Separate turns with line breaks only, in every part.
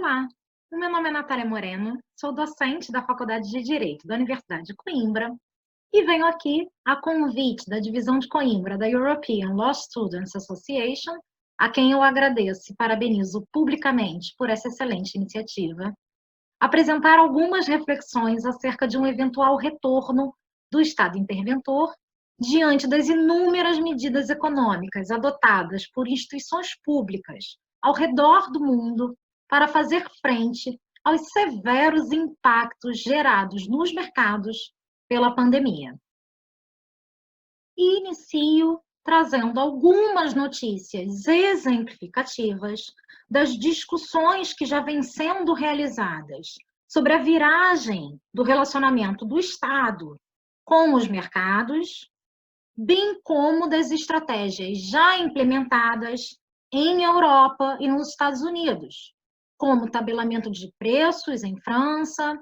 Olá, o meu nome é Natália Moreno, sou docente da Faculdade de Direito da Universidade de Coimbra e venho aqui a convite da Divisão de Coimbra da European Law Students Association, a quem eu agradeço e parabenizo publicamente por essa excelente iniciativa, apresentar algumas reflexões acerca de um eventual retorno do Estado interventor diante das inúmeras medidas econômicas adotadas por instituições públicas ao redor do mundo para fazer frente aos severos impactos gerados nos mercados pela pandemia. E inicio trazendo algumas notícias exemplificativas das discussões que já vêm sendo realizadas sobre a viragem do relacionamento do Estado com os mercados, bem como das estratégias já implementadas em Europa e nos Estados Unidos, como tabelamento de preços em França,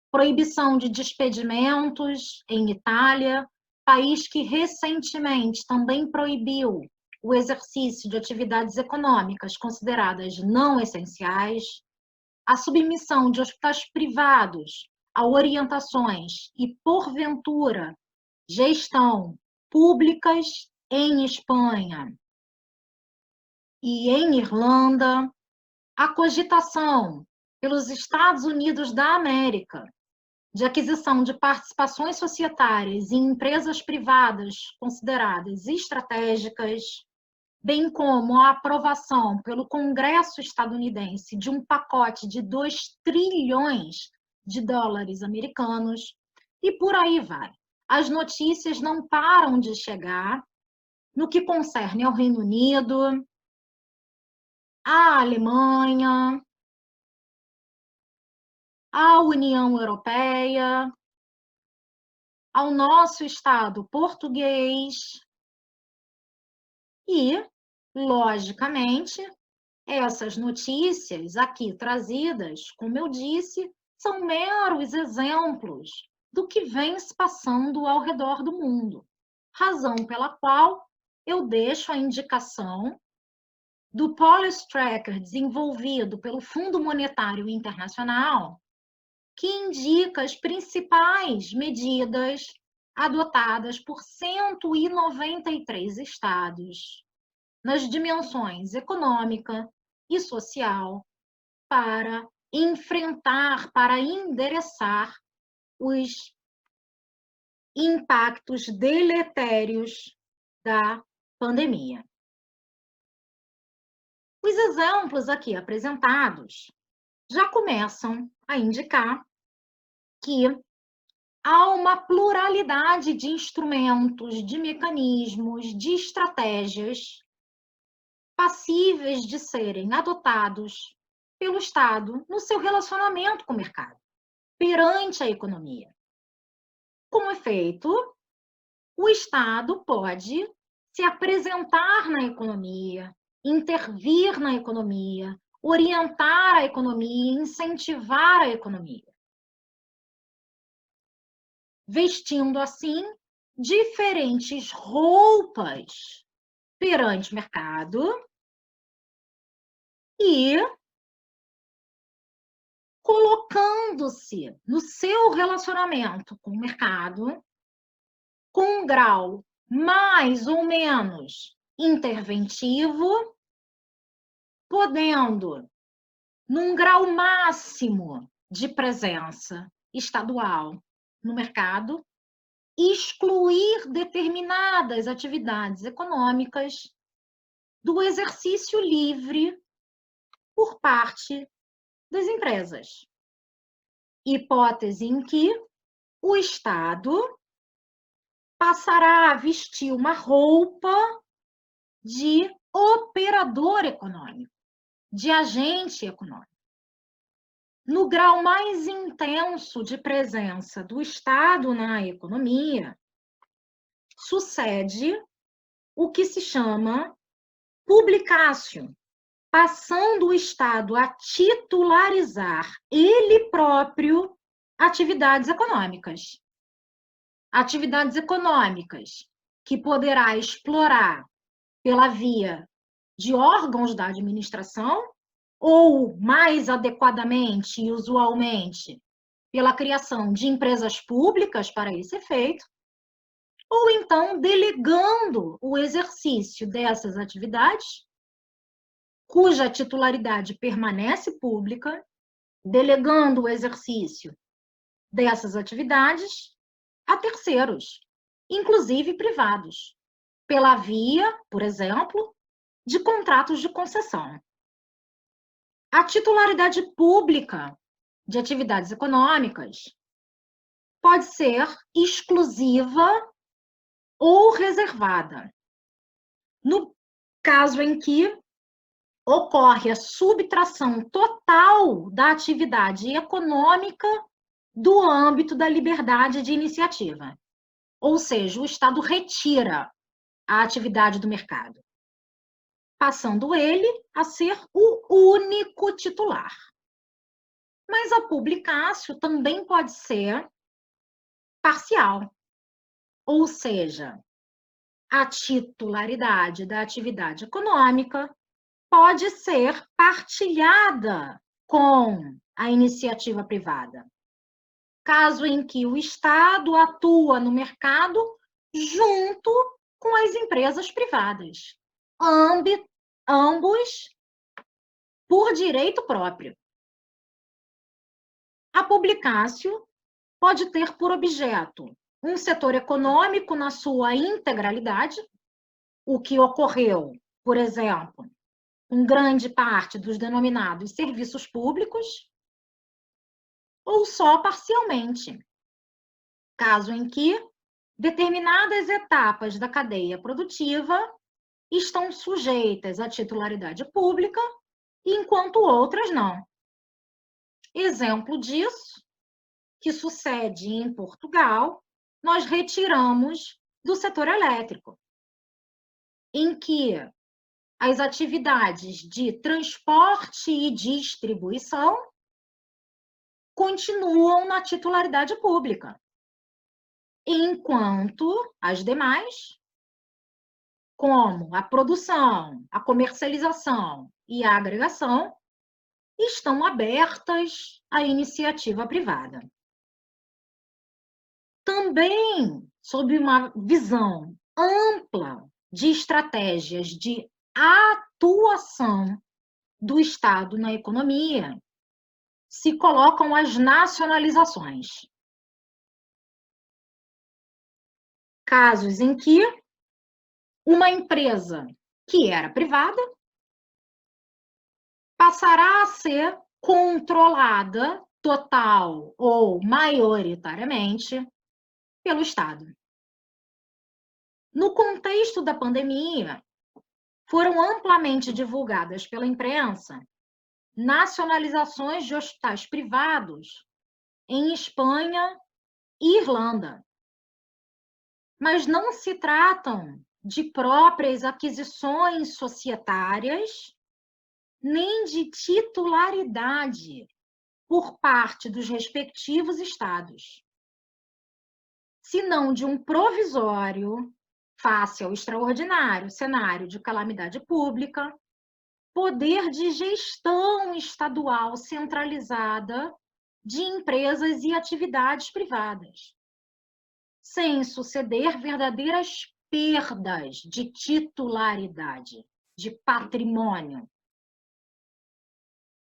proibição de despedimentos em Itália, país que recentemente também proibiu o exercício de atividades econômicas consideradas não essenciais, a submissão de hospitais privados a orientações e, porventura, gestão públicas em Espanha e em Irlanda, a cogitação pelos Estados Unidos da América de aquisição de participações societárias em empresas privadas consideradas estratégicas, bem como a aprovação pelo Congresso estadunidense de um pacote de 2 trilhões de dólares americanos, e por aí vai. As notícias não param de chegar no que concerne ao Reino Unido, à Alemanha, à União Europeia, ao nosso Estado português e, logicamente, essas notícias aqui trazidas, como eu disse, são meros exemplos do que vem se passando ao redor do mundo, razão pela qual eu deixo a indicação do Policy Tracker desenvolvido pelo Fundo Monetário Internacional, que indica as principais medidas adotadas por 193 estados nas dimensões econômica e social para enfrentar, para endereçar os impactos deletérios da pandemia. Os exemplos aqui apresentados já começam a indicar que há uma pluralidade de instrumentos, de mecanismos, de estratégias passíveis de serem adotados pelo Estado no seu relacionamento com o mercado, perante a economia. Com efeito, o Estado pode se apresentar na economia, intervir na economia, orientar a economia, incentivar a economia, vestindo assim diferentes roupas perante o mercado e colocando-se no seu relacionamento com o mercado com um grau mais ou menos interventivo, podendo, num grau máximo de presença estadual no mercado, excluir determinadas atividades econômicas do exercício livre por parte das empresas. Hipótese em que o Estado passará a vestir uma roupa de operador econômico, de agente econômico. No grau mais intenso de presença do Estado na economia, sucede o que se chama publicácio, passando o Estado a titularizar ele próprio atividades econômicas. Atividades econômicas que poderá explorar pela via de órgãos da administração ou mais adequadamente e usualmente pela criação de empresas públicas para esse efeito, ou então delegando o exercício dessas atividades, cuja titularidade permanece pública, delegando o exercício dessas atividades a terceiros, inclusive privados, pela via, por exemplo, de contratos de concessão. A titularidade pública de atividades econômicas pode ser exclusiva ou reservada. No caso em que ocorre a subtração total da atividade econômica do âmbito da liberdade de iniciativa. Ou seja, o Estado retira a atividade do mercado, passando ele a ser o único titular. Mas a publicácio também pode ser parcial, ou seja, a titularidade da atividade econômica pode ser partilhada com a iniciativa privada, caso em que o Estado atua no mercado junto com as empresas privadas, ambos por direito próprio. A publicácio pode ter por objeto um setor econômico na sua integralidade, o que ocorreu, por exemplo, com grande parte dos denominados serviços públicos, ou só parcialmente, caso em que determinadas etapas da cadeia produtiva estão sujeitas à titularidade pública, enquanto outras não. Exemplo disso, que sucede em Portugal, nós retiramos do setor elétrico, em que as atividades de transporte e distribuição continuam na titularidade pública, enquanto as demais, como a produção, a comercialização e a agregação, estão abertas à iniciativa privada. Também, sob uma visão ampla de estratégias de atuação do Estado na economia, se colocam as nacionalizações. Casos em que uma empresa que era privada passará a ser controlada total ou maioritariamente pelo Estado. No contexto da pandemia, foram amplamente divulgadas pela imprensa nacionalizações de hospitais privados em Espanha e Irlanda. Mas não se tratam de próprias aquisições societárias, nem de titularidade por parte dos respectivos estados, senão de um provisório face ao extraordinário cenário de calamidade pública, poder de gestão estadual centralizada de empresas e atividades privadas, sem suceder verdadeiras perdas de titularidade, de patrimônio.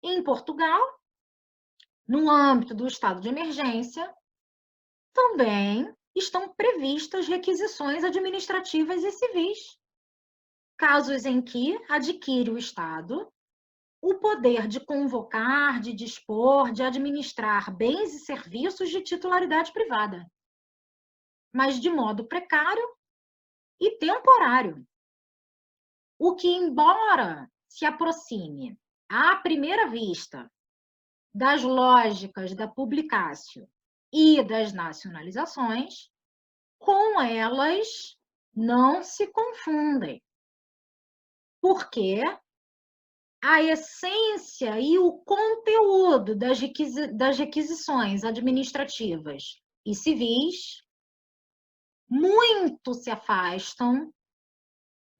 Em Portugal, no âmbito do estado de emergência, também estão previstas requisições administrativas e civis, casos em que adquire o Estado o poder de convocar, de dispor, de administrar bens e serviços de titularidade privada, mas de modo precário e temporário. O que, embora se aproxime à primeira vista das lógicas da publicácio e das nacionalizações, com elas não se confundem, porque a essência e o conteúdo das requisições administrativas e civis muito se afastam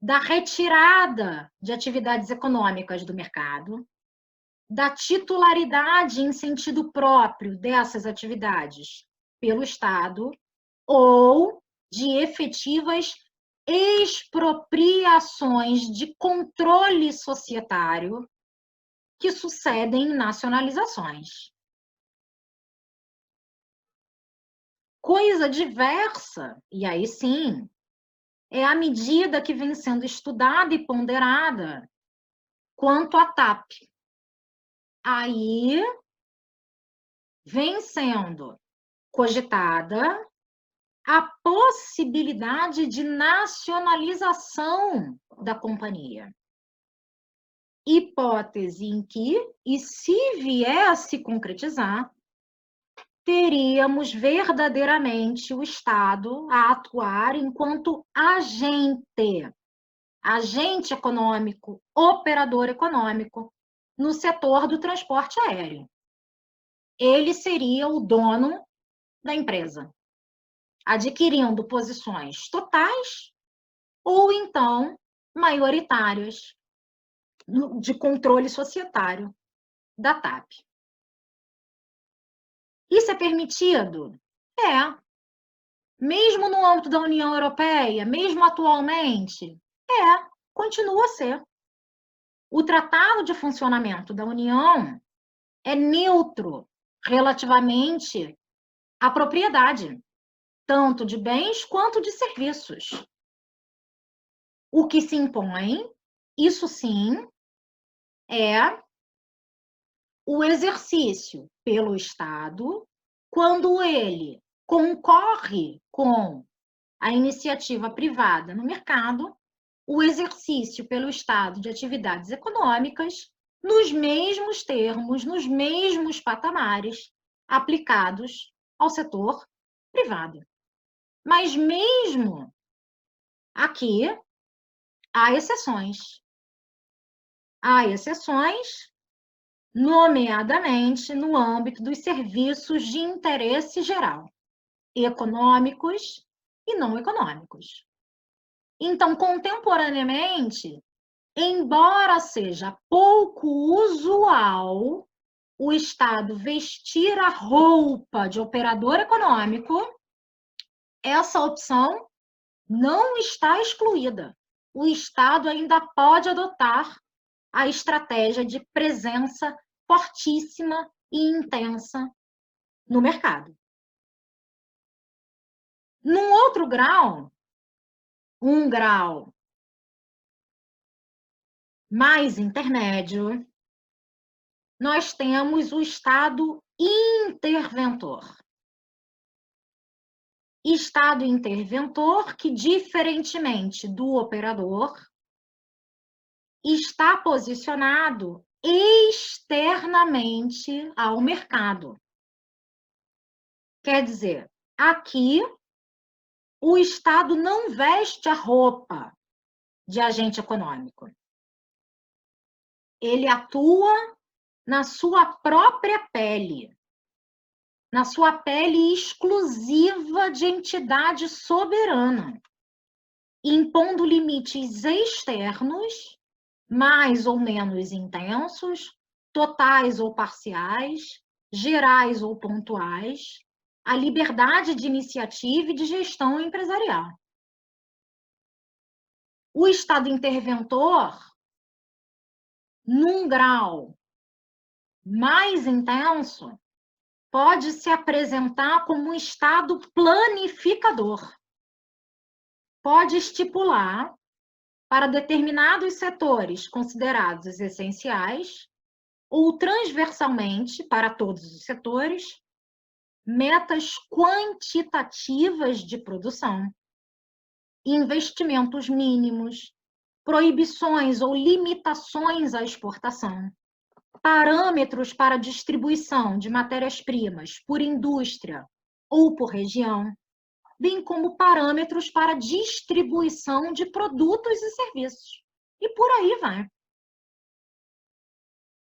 da retirada de atividades econômicas do mercado, da titularidade em sentido próprio dessas atividades pelo Estado ou de efetivas expropriações de controle societário que sucedem em nacionalizações. Coisa diversa, e aí sim, é a medida que vem sendo estudada e ponderada quanto à TAP. Aí vem sendo cogitada a possibilidade de nacionalização da companhia. Hipótese em que, e se vier a se concretizar, teríamos verdadeiramente o Estado a atuar enquanto agente econômico, operador econômico, no setor do transporte aéreo. Ele seria o dono da empresa, adquirindo posições totais ou então maioritárias de controle societário da TAP. Isso é permitido? É. Mesmo no âmbito da União Europeia, mesmo atualmente? É, continua a ser. O Tratado de Funcionamento da União é neutro relativamente à propriedade, tanto de bens quanto de serviços. O que se impõe, isso sim, é o exercício pelo Estado, quando ele concorre com a iniciativa privada no mercado, o exercício pelo Estado de atividades econômicas nos mesmos termos, nos mesmos patamares aplicados ao setor privado. Mas mesmo aqui, há exceções. Há exceções, nomeadamente no âmbito dos serviços de interesse geral, econômicos e não econômicos. Então, contemporaneamente, embora seja pouco usual o Estado vestir a roupa de operador econômico, essa opção não está excluída. O Estado ainda pode adotar a estratégia de presença fortíssima e intensa no mercado. Num outro grau, um grau mais intermédio, nós temos o Estado interventor. Estado interventor que, diferentemente do operador, está posicionado externamente ao mercado. Quer dizer, aqui o Estado não veste a roupa de agente econômico. Ele atua na sua própria pele, na sua pele exclusiva de entidade soberana, impondo limites externos, mais ou menos intensos, totais ou parciais, gerais ou pontuais, à liberdade de iniciativa e de gestão empresarial. O Estado interventor, num grau mais intenso, pode se apresentar como um Estado planificador. Pode estipular, para determinados setores considerados essenciais, ou transversalmente para todos os setores, metas quantitativas de produção, investimentos mínimos, proibições ou limitações à exportação, parâmetros para distribuição de matérias-primas por indústria ou por região, bem como parâmetros para distribuição de produtos e serviços. E por aí vai.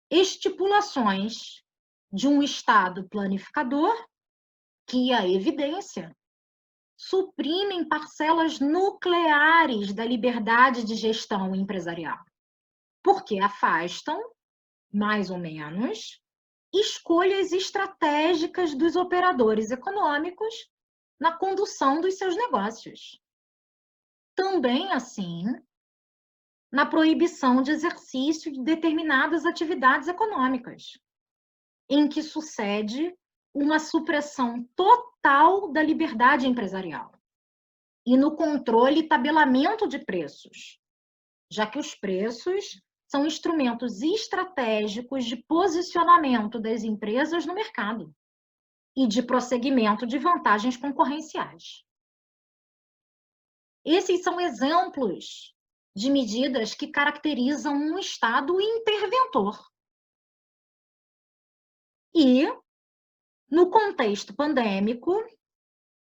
Estipulações de um Estado planificador que, à evidência, suprimem parcelas nucleares da liberdade de gestão empresarial, porque afastam mais ou menos, escolhas estratégicas dos operadores econômicos na condução dos seus negócios. Também, assim, na proibição de exercício de determinadas atividades econômicas, em que sucede uma supressão total da liberdade empresarial e no controle e tabelamento de preços, já que os preços são instrumentos estratégicos de posicionamento das empresas no mercado e de prosseguimento de vantagens concorrenciais. Esses são exemplos de medidas que caracterizam um Estado interventor. E, no contexto pandêmico,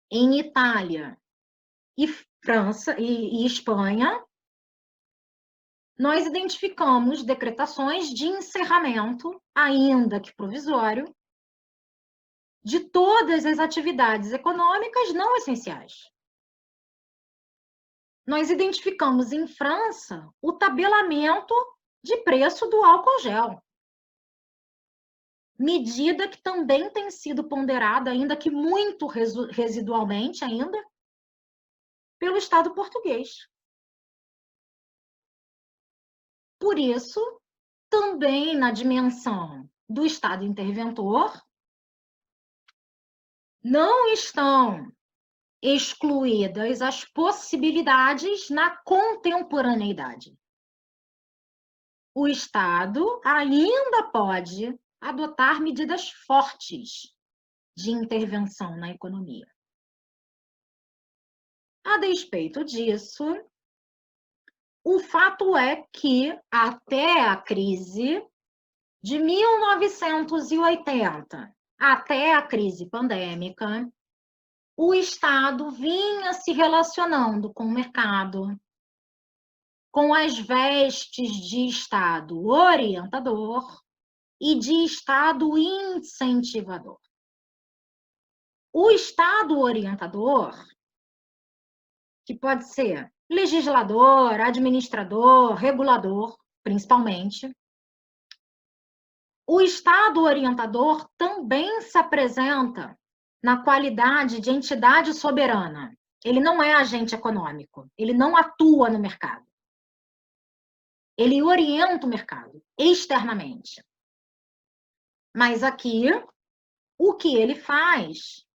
em Itália e França e Espanha, nós identificamos decretações de encerramento, ainda que provisório, de todas as atividades econômicas não essenciais. Nós identificamos em França o tabelamento de preço do álcool gel, medida que também tem sido ponderada, ainda que muito residualmente ainda, pelo Estado português. Por isso, também na dimensão do Estado interventor, não estão excluídas as possibilidades na contemporaneidade. O Estado ainda pode adotar medidas fortes de intervenção na economia. A despeito disso, o fato é que até a crise de 1980, até a crise pandêmica, o Estado vinha se relacionando com o mercado, com as vestes de Estado orientador e de Estado incentivador. O Estado orientador, que pode ser legislador, administrador, regulador, principalmente, o Estado orientador também se apresenta na qualidade de entidade soberana. Ele não é agente econômico, ele não atua no mercado. Ele orienta o mercado externamente. Mas aqui, o que ele faz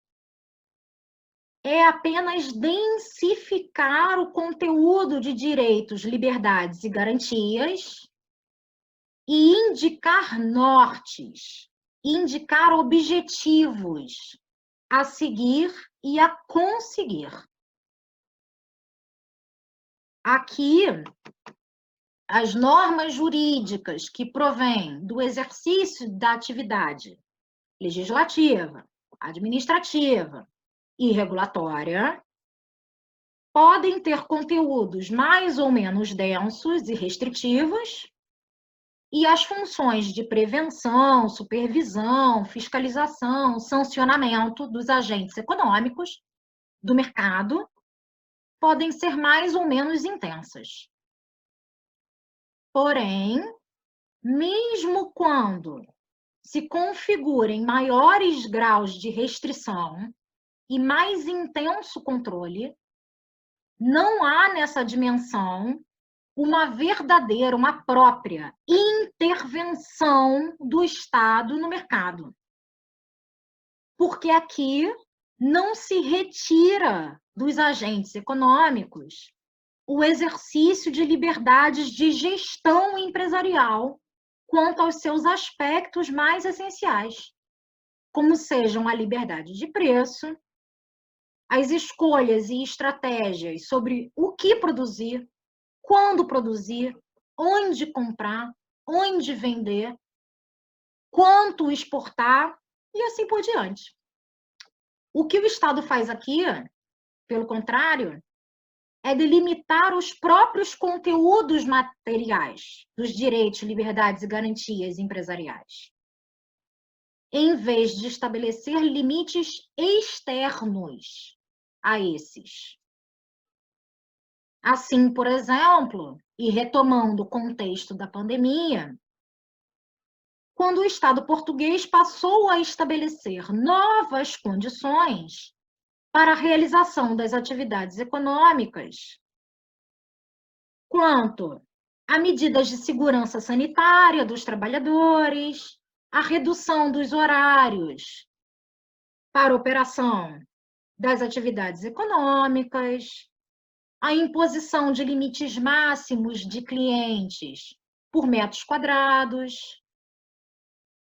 é apenas densificar o conteúdo de direitos, liberdades e garantias e indicar nortes, indicar objetivos a seguir e a conseguir. Aqui, as normas jurídicas que provêm do exercício da atividade legislativa, administrativa e regulatória podem ter conteúdos mais ou menos densos e restritivos, e as funções de prevenção, supervisão, fiscalização, sancionamento dos agentes econômicos do mercado podem ser mais ou menos intensas. Porém, mesmo quando se configurem maiores graus de restrição e mais intenso controle, não há nessa dimensão uma verdadeira, uma própria intervenção do Estado no mercado. Porque aqui não se retira dos agentes econômicos o exercício de liberdades de gestão empresarial quanto aos seus aspectos mais essenciais, como sejam a liberdade de preço, as escolhas e estratégias sobre o que produzir, quando produzir, onde comprar, onde vender, quanto exportar e assim por diante. O que o Estado faz aqui, pelo contrário, é delimitar os próprios conteúdos materiais dos direitos, liberdades e garantias empresariais, em vez de estabelecer limites externos a esses. Assim, por exemplo, e retomando o contexto da pandemia, quando o Estado português passou a estabelecer novas condições para a realização das atividades econômicas, quanto a medidas de segurança sanitária dos trabalhadores, a redução dos horários para operação das atividades econômicas, a imposição de limites máximos de clientes por metros quadrados,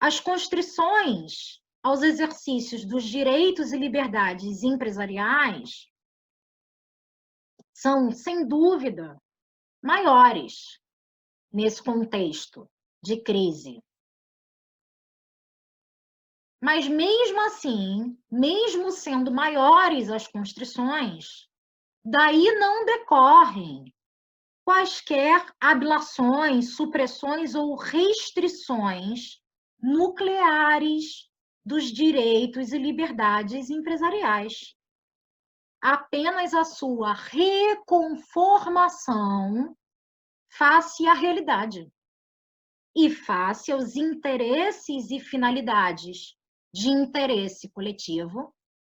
as constrições aos exercícios dos direitos e liberdades empresariais são, sem dúvida, maiores nesse contexto de crise. Mas, mesmo assim, mesmo sendo maiores as constrições, daí não decorrem quaisquer ablações, supressões ou restrições nucleares dos direitos e liberdades empresariais. Apenas a sua reconformação face à realidade e face aos interesses e finalidades de interesse coletivo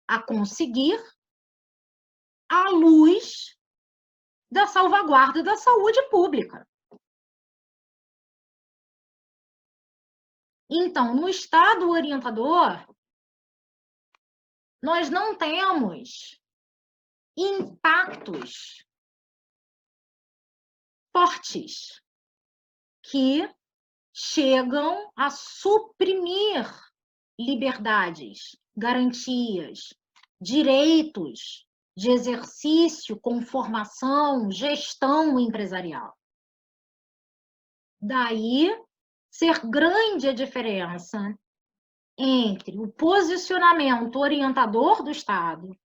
a conseguir à luz da salvaguarda da saúde pública. Então, no Estado orientador, nós não temos impactos fortes que chegam a suprimir liberdades, garantias, direitos de exercício com formação, gestão empresarial. Daí ser grande a diferença entre o posicionamento orientador do Estado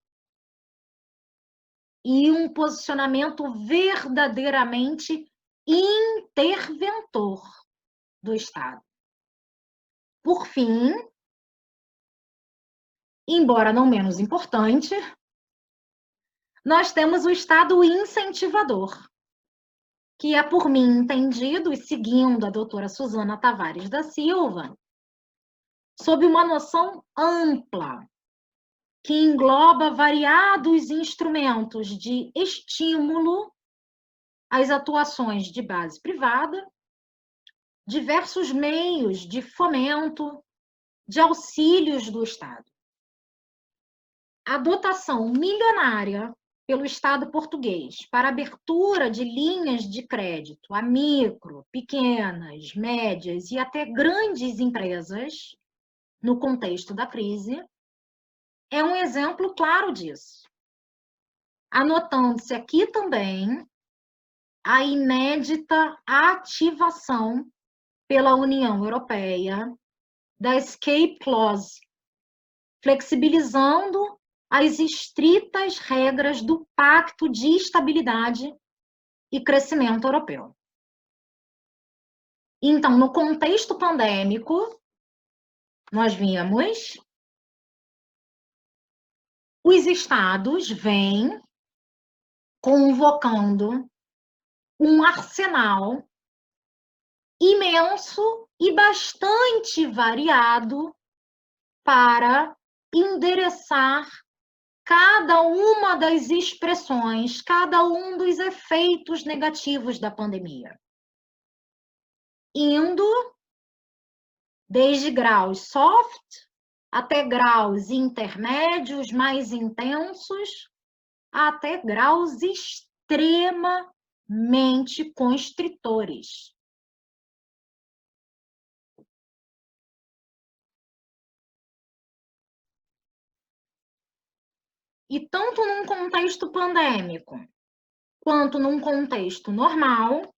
e um posicionamento verdadeiramente interventor do Estado. Por fim, embora não menos importante, nós temos o Estado incentivador, que é, por mim entendido, e seguindo a doutora Suzana Tavares da Silva, sob uma noção ampla, que engloba variados instrumentos de estímulo às atuações de base privada, diversos meios de fomento, de auxílios do Estado. A dotação milionária pelo Estado português para abertura de linhas de crédito a micro, pequenas, médias e até grandes empresas, no contexto da crise, é um exemplo claro disso. Anotando-se aqui também a inédita ativação pela União Europeia da Escape Clause, flexibilizando as estritas regras do Pacto de Estabilidade e Crescimento Europeu. Então, no contexto pandêmico, nós vimos os estados vêm convocando um arsenal imenso e bastante variado para endereçar cada uma das expressões, cada um dos efeitos negativos da pandemia, indo desde graus soft até graus intermédios mais intensos, até graus extremamente constritores. E tanto num contexto pandêmico, quanto num contexto normal,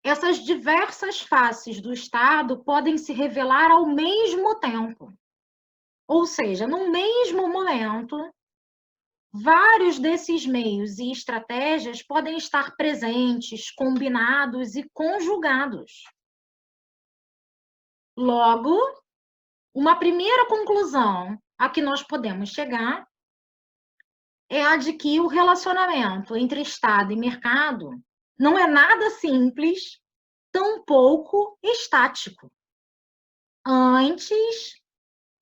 essas diversas faces do Estado podem se revelar ao mesmo tempo. Ou seja, no mesmo momento, vários desses meios e estratégias podem estar presentes, combinados e conjugados. Logo, uma primeira conclusão a que nós podemos chegar é a de que o relacionamento entre Estado e mercado não é nada simples, tampouco estático. Antes,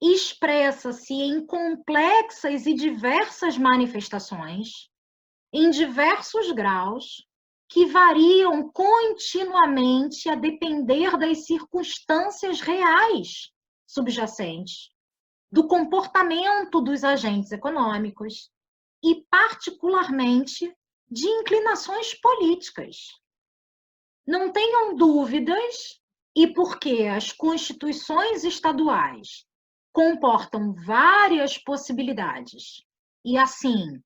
expressa-se em complexas e diversas manifestações, em diversos graus, que variam continuamente a depender das circunstâncias reais subjacentes, do comportamento dos agentes econômicos e, particularmente, de inclinações políticas. Não tenham dúvidas, e porque as constituições estaduais comportam várias possibilidades e, assim,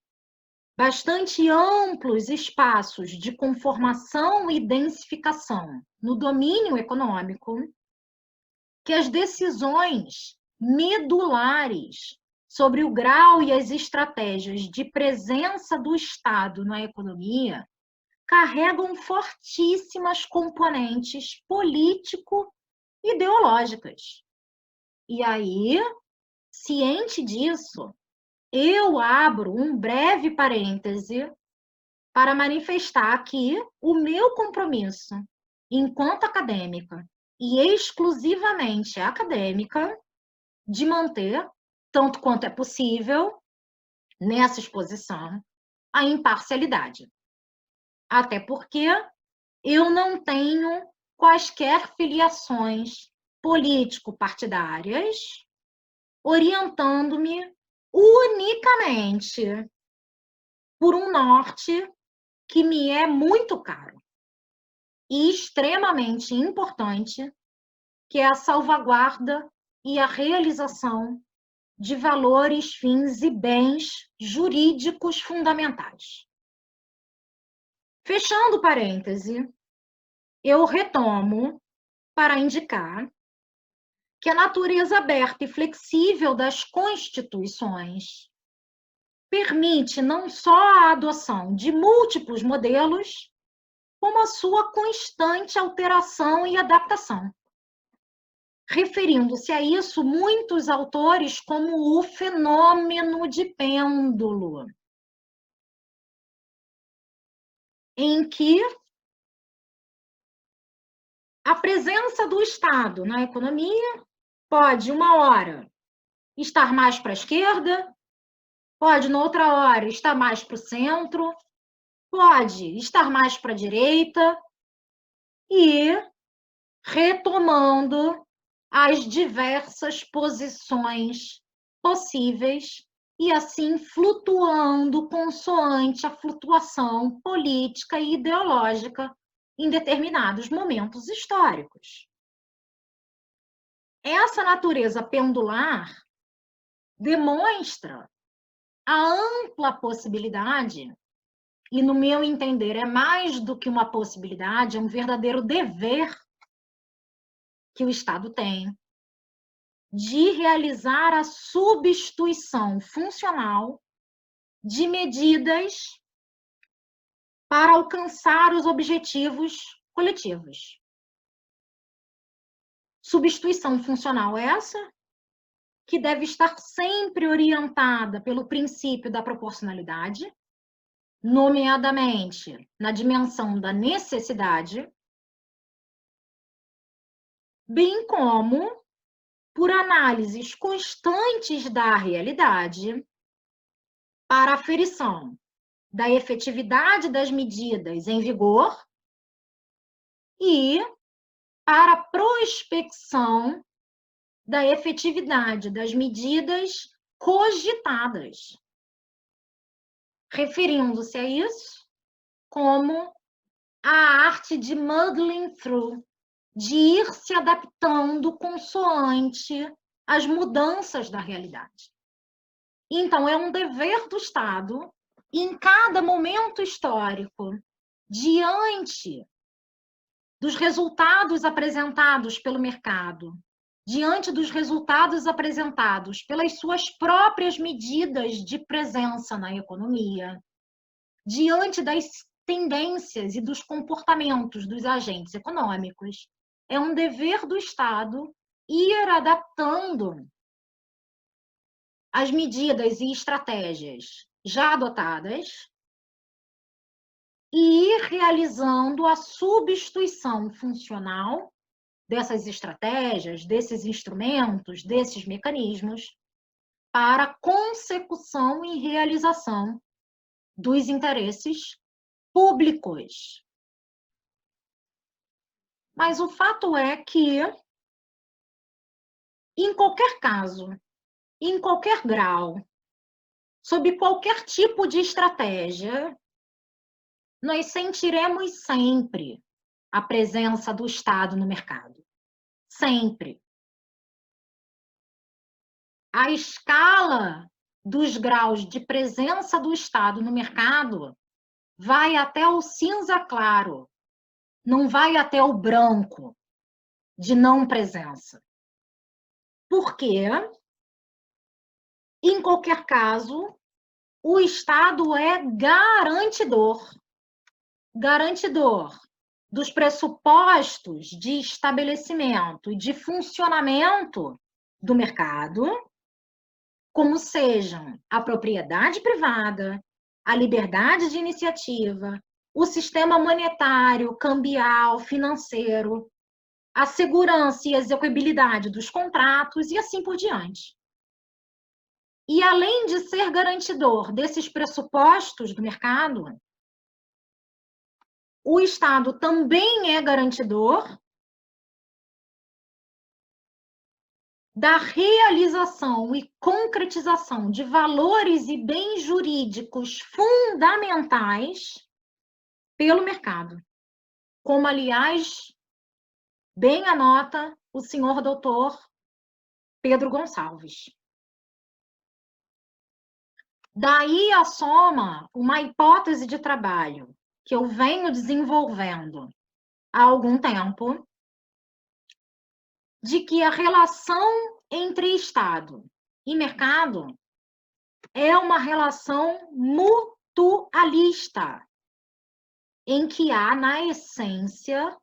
bastante amplos espaços de conformação e densificação no domínio econômico, que as decisões medulares sobre o grau e as estratégias de presença do Estado na economia carregam fortíssimas componentes político-ideológicas. E aí, ciente disso, eu abro um breve parêntese para manifestar aqui o meu compromisso, enquanto acadêmica, e exclusivamente acadêmica, de manter, tanto quanto é possível, nessa exposição, a imparcialidade. Até porque eu não tenho quaisquer filiações político-partidárias, orientando-me unicamente por um norte que me é muito caro e extremamente importante, que é a salvaguarda e a realização de valores, fins e bens jurídicos fundamentais. Fechando parêntese, eu retomo para indicar que a natureza aberta e flexível das constituições permite não só a adoção de múltiplos modelos, como a sua constante alteração e adaptação. Referindo-se a isso, muitos autores como o fenômeno de pêndulo, em que a presença do Estado na economia pode, uma hora, estar mais para a esquerda, pode, noutra hora, estar mais para o centro, pode estar mais para a direita, e retomando as diversas posições possíveis e assim flutuando consoante a flutuação política e ideológica em determinados momentos históricos. Essa natureza pendular demonstra a ampla possibilidade, e no meu entender é mais do que uma possibilidade, é um verdadeiro dever que o Estado tem de realizar a substituição funcional de medidas para alcançar os objetivos coletivos. Substituição funcional essa que deve estar sempre orientada pelo princípio da proporcionalidade, nomeadamente na dimensão da necessidade, bem como por análises constantes da realidade para a aferição da efetividade das medidas em vigor e para a prospecção da efetividade das medidas cogitadas, referindo-se a isso como a arte de muddling through, de ir se adaptando consoante as mudanças da realidade. Então, é um dever do Estado, em cada momento histórico, diante dos resultados apresentados pelo mercado, diante dos resultados apresentados pelas suas próprias medidas de presença na economia, diante das tendências e dos comportamentos dos agentes econômicos, é um dever do Estado ir adaptando as medidas e estratégias já adotadas e ir realizando a substituição funcional dessas estratégias, desses instrumentos, desses mecanismos para a consecução e realização dos interesses públicos. Mas o fato é que, em qualquer caso, em qualquer grau, sob qualquer tipo de estratégia, nós sentiremos sempre a presença do Estado no mercado. Sempre. A escala dos graus de presença do Estado no mercado vai até o cinza claro, não vai até o branco de não presença. Por quê? Em qualquer caso, o Estado é garantidor dos pressupostos de estabelecimento e de funcionamento do mercado, como sejam a propriedade privada, a liberdade de iniciativa, o sistema monetário, cambial, financeiro, a segurança e execuibilidade dos contratos e assim por diante. E além de ser garantidor desses pressupostos do mercado, o Estado também é garantidor da realização e concretização de valores e bens jurídicos fundamentais pelo mercado. Como, aliás, bem anota o senhor doutor Pedro Gonçalves. Daí a soma uma hipótese de trabalho que eu venho desenvolvendo há algum tempo, de que a relação entre Estado e mercado é uma relação mutualista, em que há, na essência,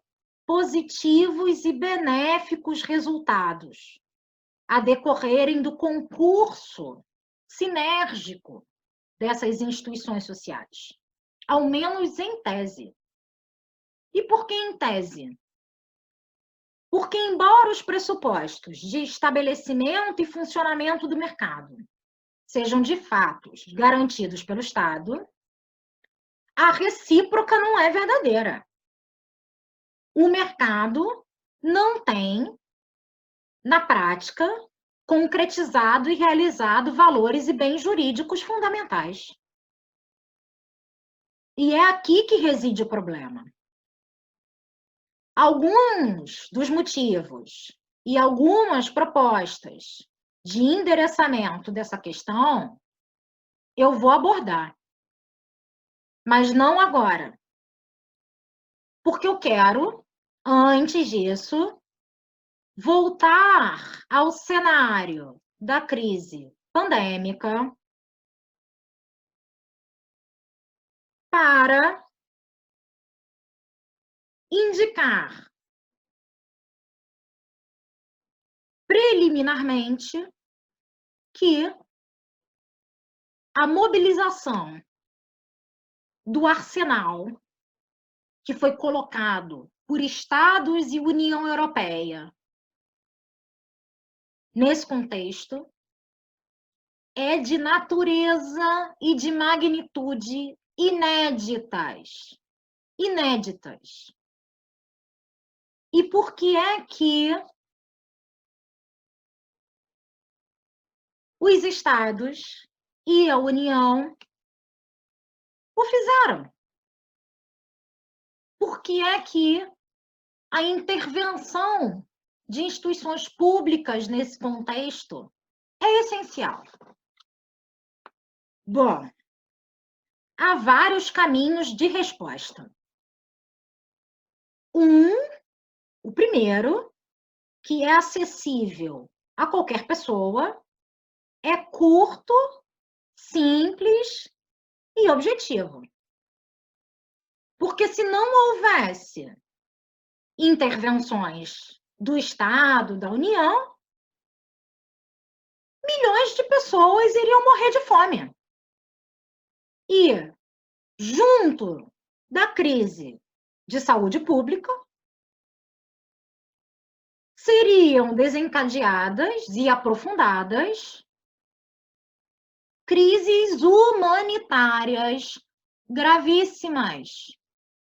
positivos e benéficos resultados a decorrerem do concurso sinérgico dessas instituições sociais, ao menos em tese. E por que em tese? Porque, embora os pressupostos de estabelecimento e funcionamento do mercado sejam de fato garantidos pelo Estado, a recíproca não é verdadeira. O mercado não tem, na prática, concretizado e realizado valores e bens jurídicos fundamentais. E é aqui que reside o problema. Alguns dos motivos e algumas propostas de endereçamento dessa questão eu vou abordar, mas não agora. Porque eu quero, antes disso, voltar ao cenário da crise pandêmica para indicar preliminarmente que a mobilização do arsenal que foi colocado por Estados e União Europeia nesse contexto é de natureza e de magnitude inéditas. Inéditas. E por que é que os Estados e a União o fizeram? Por que é que a intervenção de instituições públicas nesse contexto é essencial? Bom, há vários caminhos de resposta. O primeiro, que é acessível a qualquer pessoa, é curto, simples e objetivo. Porque se não houvesse intervenções do Estado, da União, milhões de pessoas iriam morrer de fome. E, junto da crise de saúde pública, seriam desencadeadas e aprofundadas crises humanitárias gravíssimas,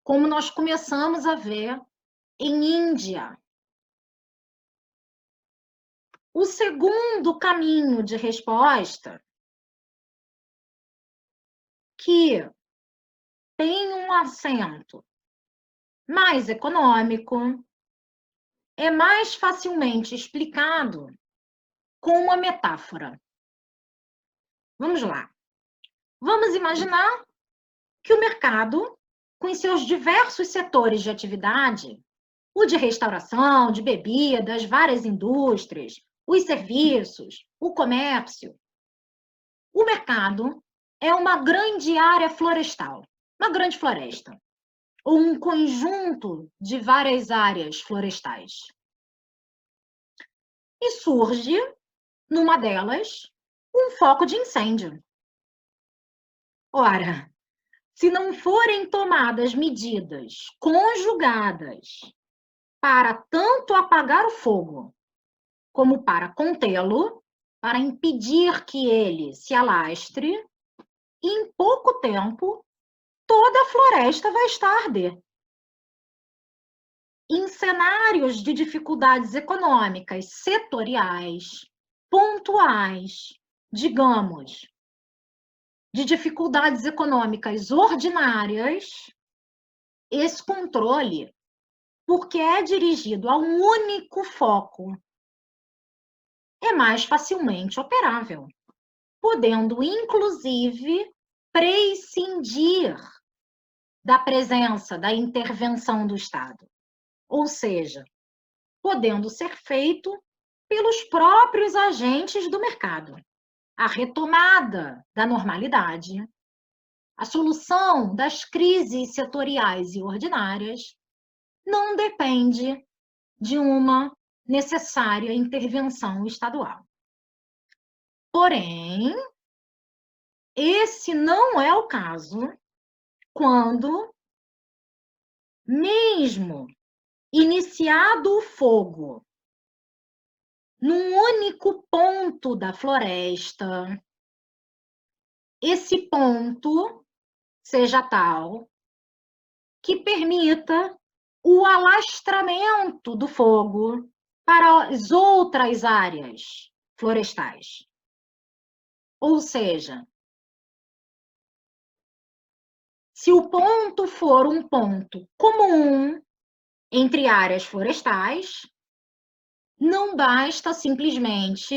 como nós começamos a ver em Índia. O segundo caminho de resposta, que tem um acento mais econômico, é mais facilmente explicado com uma metáfora. Vamos lá. Vamos imaginar que o mercado, com seus diversos setores de atividade, o de restauração, de bebidas, várias indústrias, os serviços, o comércio, o mercado é uma grande área florestal, uma grande floresta, ou um conjunto de várias áreas florestais. E surge, numa delas, um foco de incêndio. Ora, se não forem tomadas medidas conjugadas para tanto apagar o fogo, como para contê-lo, para impedir que ele se alastre, em pouco tempo, toda a floresta vai estar a arder. Em cenários de dificuldades econômicas setoriais, pontuais, digamos, de dificuldades econômicas ordinárias, esse controle, porque é dirigido a um único foco, é mais facilmente operável, podendo, inclusive, prescindir da presença, da intervenção do Estado. Ou seja, podendo ser feito pelos próprios agentes do mercado. A retomada da normalidade, a solução das crises setoriais e ordinárias não depende de uma necessária intervenção estadual. Porém, esse não é o caso quando, mesmo iniciado o fogo num único ponto da floresta, esse ponto seja tal que permita o alastramento do fogo para as outras áreas florestais. Ou seja, se o ponto for um ponto comum entre áreas florestais, não basta simplesmente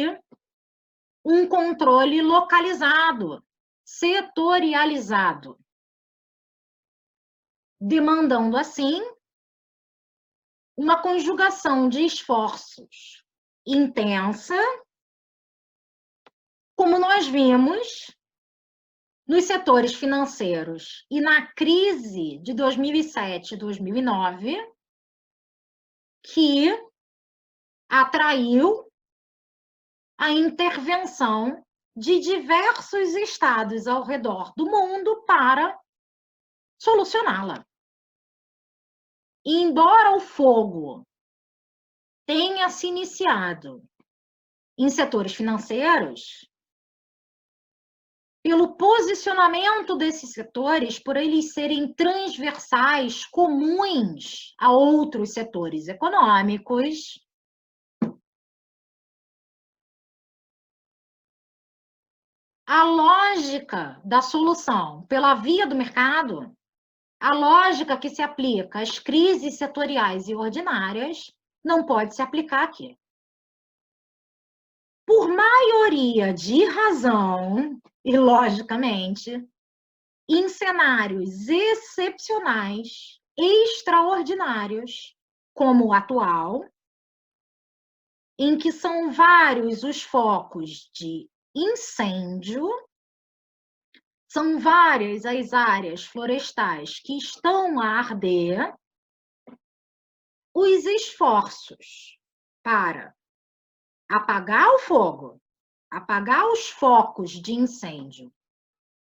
um controle localizado, setorializado, demandando assim uma conjugação de esforços intensa, como nós vimos nos setores financeiros e na crise de 2007 e 2009, que atraiu a intervenção de diversos estados ao redor do mundo para solucioná-la. E embora o fogo tenha se iniciado em setores financeiros, pelo posicionamento desses setores, por eles serem transversais, comuns a outros setores econômicos, a lógica da solução pela via do mercado, a lógica que se aplica às crises setoriais e ordinárias, não pode se aplicar aqui. Por maioria de razão, e logicamente, em cenários excepcionais, extraordinários, como o atual, em que são vários os focos de incêndio, são várias as áreas florestais que estão a arder, os esforços para apagar o fogo, apagar os focos de incêndio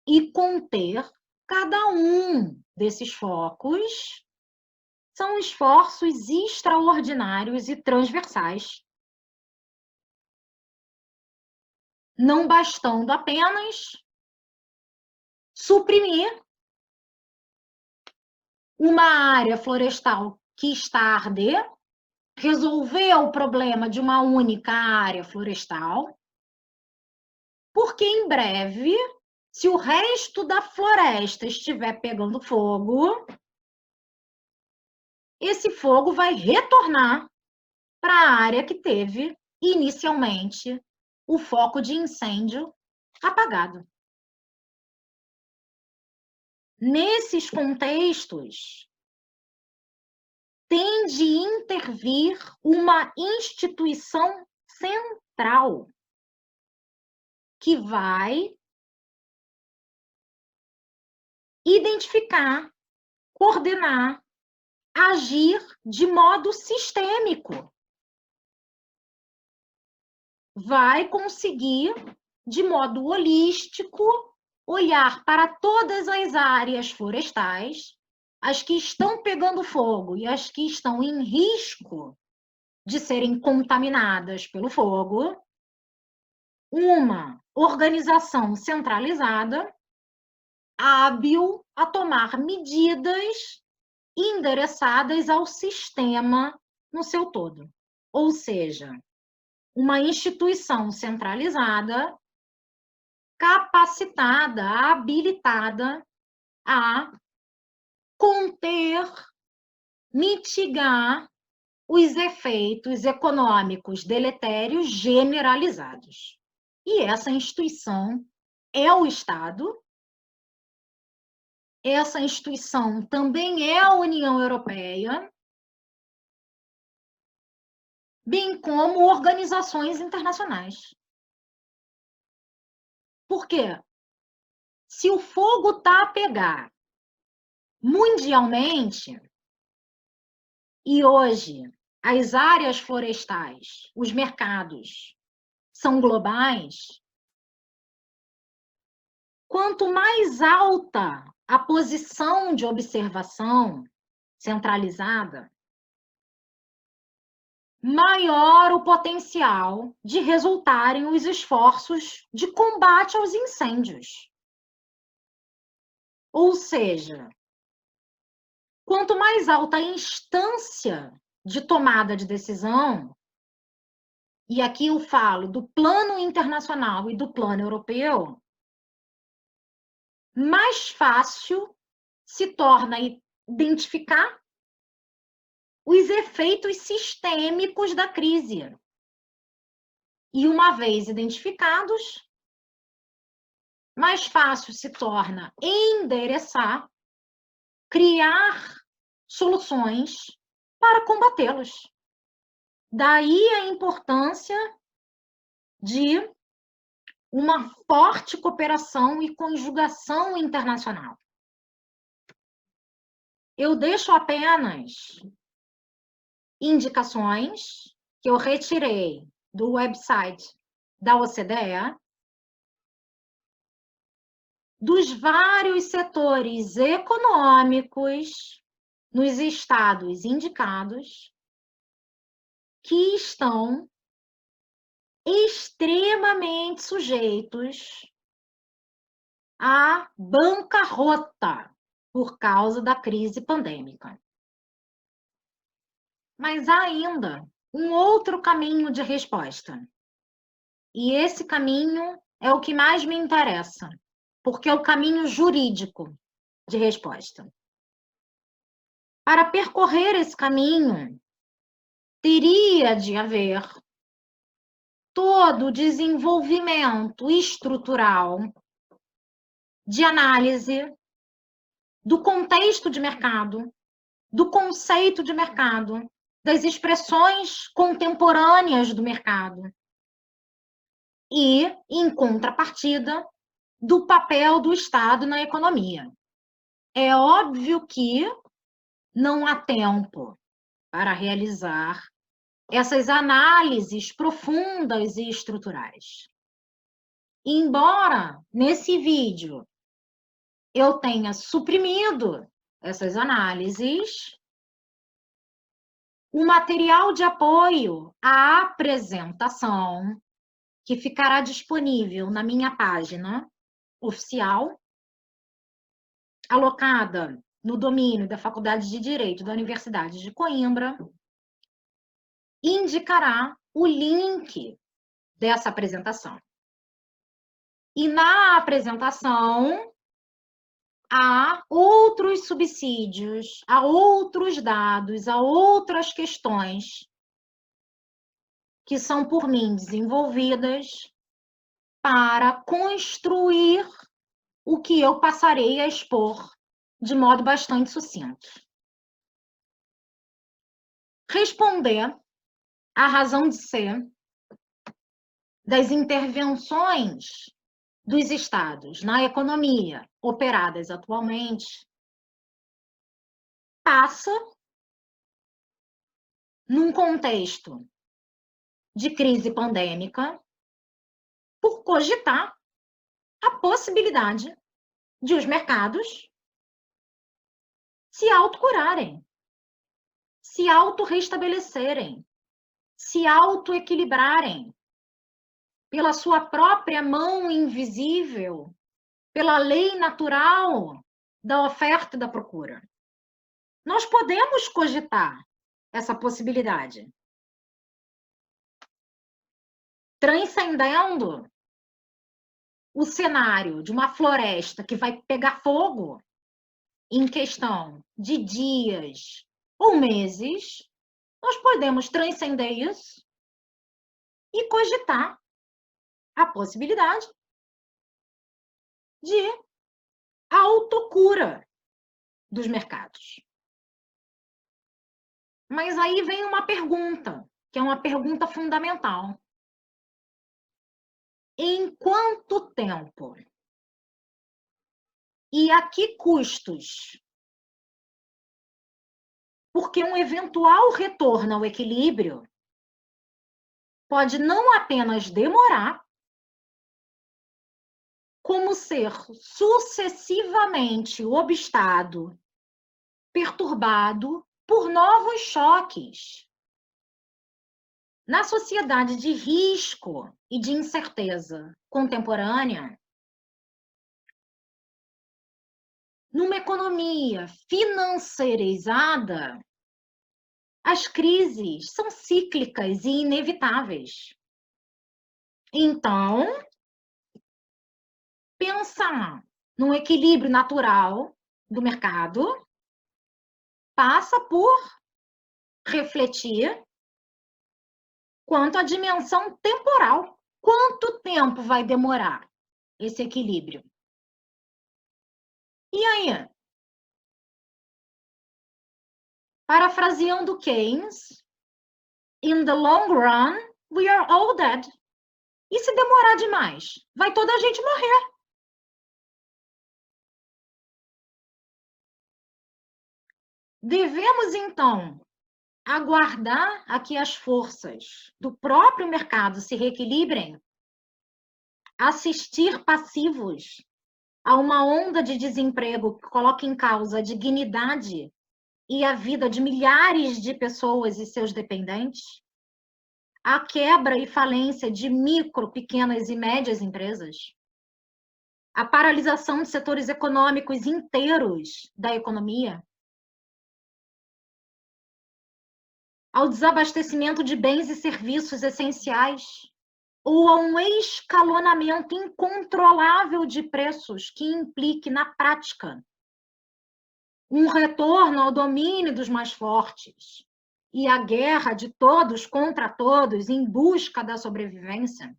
e conter cada um desses focos são esforços extraordinários e transversais, não bastando apenas suprimir uma área florestal que está a arder, resolver o problema de uma única área florestal, porque em breve, se o resto da floresta estiver pegando fogo, esse fogo vai retornar para a área que teve inicialmente o foco de incêndio apagado. Nesses contextos, tem de intervir uma instituição central que vai identificar, coordenar, agir de modo sistêmico. Vai conseguir, de modo holístico, olhar para todas as áreas florestais, as que estão pegando fogo e as que estão em risco de serem contaminadas pelo fogo, uma organização centralizada, hábil a tomar medidas endereçadas ao sistema no seu todo. Ou seja, uma instituição centralizada, capacitada, habilitada a conter, mitigar os efeitos econômicos deletérios generalizados. E essa instituição é o Estado. Essa instituição também é a União Europeia, bem como organizações internacionais. Por quê? Se o fogo está a pegar mundialmente, e hoje as áreas florestais, os mercados, são globais, quanto mais alta a posição de observação centralizada, maior o potencial de resultarem os esforços de combate aos incêndios. Ou seja, quanto mais alta a instância de tomada de decisão, e aqui eu falo do plano internacional e do plano europeu, mais fácil se torna identificar os efeitos sistêmicos da crise. E uma vez identificados, mais fácil se torna endereçar, criar soluções para combatê-los. Daí a importância de uma forte cooperação e conjugação internacional. Eu deixo apenas indicações que eu retirei do website da OCDE, dos vários setores econômicos nos estados indicados que estão extremamente sujeitos à bancarrota por causa da crise pandêmica. Mas há ainda um outro caminho de resposta. E esse caminho é o que mais me interessa, porque é o caminho jurídico de resposta. Para percorrer esse caminho, teria de haver todo o desenvolvimento estrutural de análise do contexto de mercado, do conceito de mercado, das expressões contemporâneas do mercado e, em contrapartida, do papel do Estado na economia. É óbvio que não há tempo para realizar essas análises profundas e estruturais. Embora, nesse vídeo, eu tenha suprimido essas análises, o material de apoio à apresentação, que ficará disponível na minha página oficial, alocada no domínio da Faculdade de Direito da Universidade de Coimbra, indicará o link dessa apresentação. E na apresentação, há outros subsídios, há outros dados, há outras questões que são por mim desenvolvidas para construir o que eu passarei a expor de modo bastante sucinto. Responder à razão de ser das intervenções dos estados na economia operadas atualmente passa, num contexto de crise pandêmica, por cogitar a possibilidade de os mercados se autocurarem, se autorrestabelecerem, se autoequilibrarem pela sua própria mão invisível, pela lei natural da oferta e da procura. Nós podemos cogitar essa possibilidade, transcendendo o cenário de uma floresta que vai pegar fogo em questão de dias ou meses. Nós podemos transcender isso e cogitar a possibilidade de autocura dos mercados. Mas aí vem uma pergunta, que é uma pergunta fundamental. Em quanto tempo e a que custos? Porque um eventual retorno ao equilíbrio pode não apenas demorar, como ser sucessivamente obstado, perturbado por novos choques. Na sociedade de risco e de incerteza contemporânea, numa economia financeirizada, as crises são cíclicas e inevitáveis. Então, pensar num equilíbrio natural do mercado passa por refletir quanto à dimensão temporal. Quanto tempo vai demorar esse equilíbrio? E aí? Parafraseando Keynes, in the long run, we are all dead. E se demorar demais? Vai toda a gente morrer. Devemos, então, aguardar a que as forças do próprio mercado se reequilibrem, assistir passivos a uma onda de desemprego que coloca em causa a dignidade e a vida de milhares de pessoas e seus dependentes, a quebra e falência de micro, pequenas e médias empresas, a paralisação de setores econômicos inteiros da economia, ao desabastecimento de bens e serviços essenciais, ou a um escalonamento incontrolável de preços que implique, na prática, um retorno ao domínio dos mais fortes e a guerra de todos contra todos em busca da sobrevivência,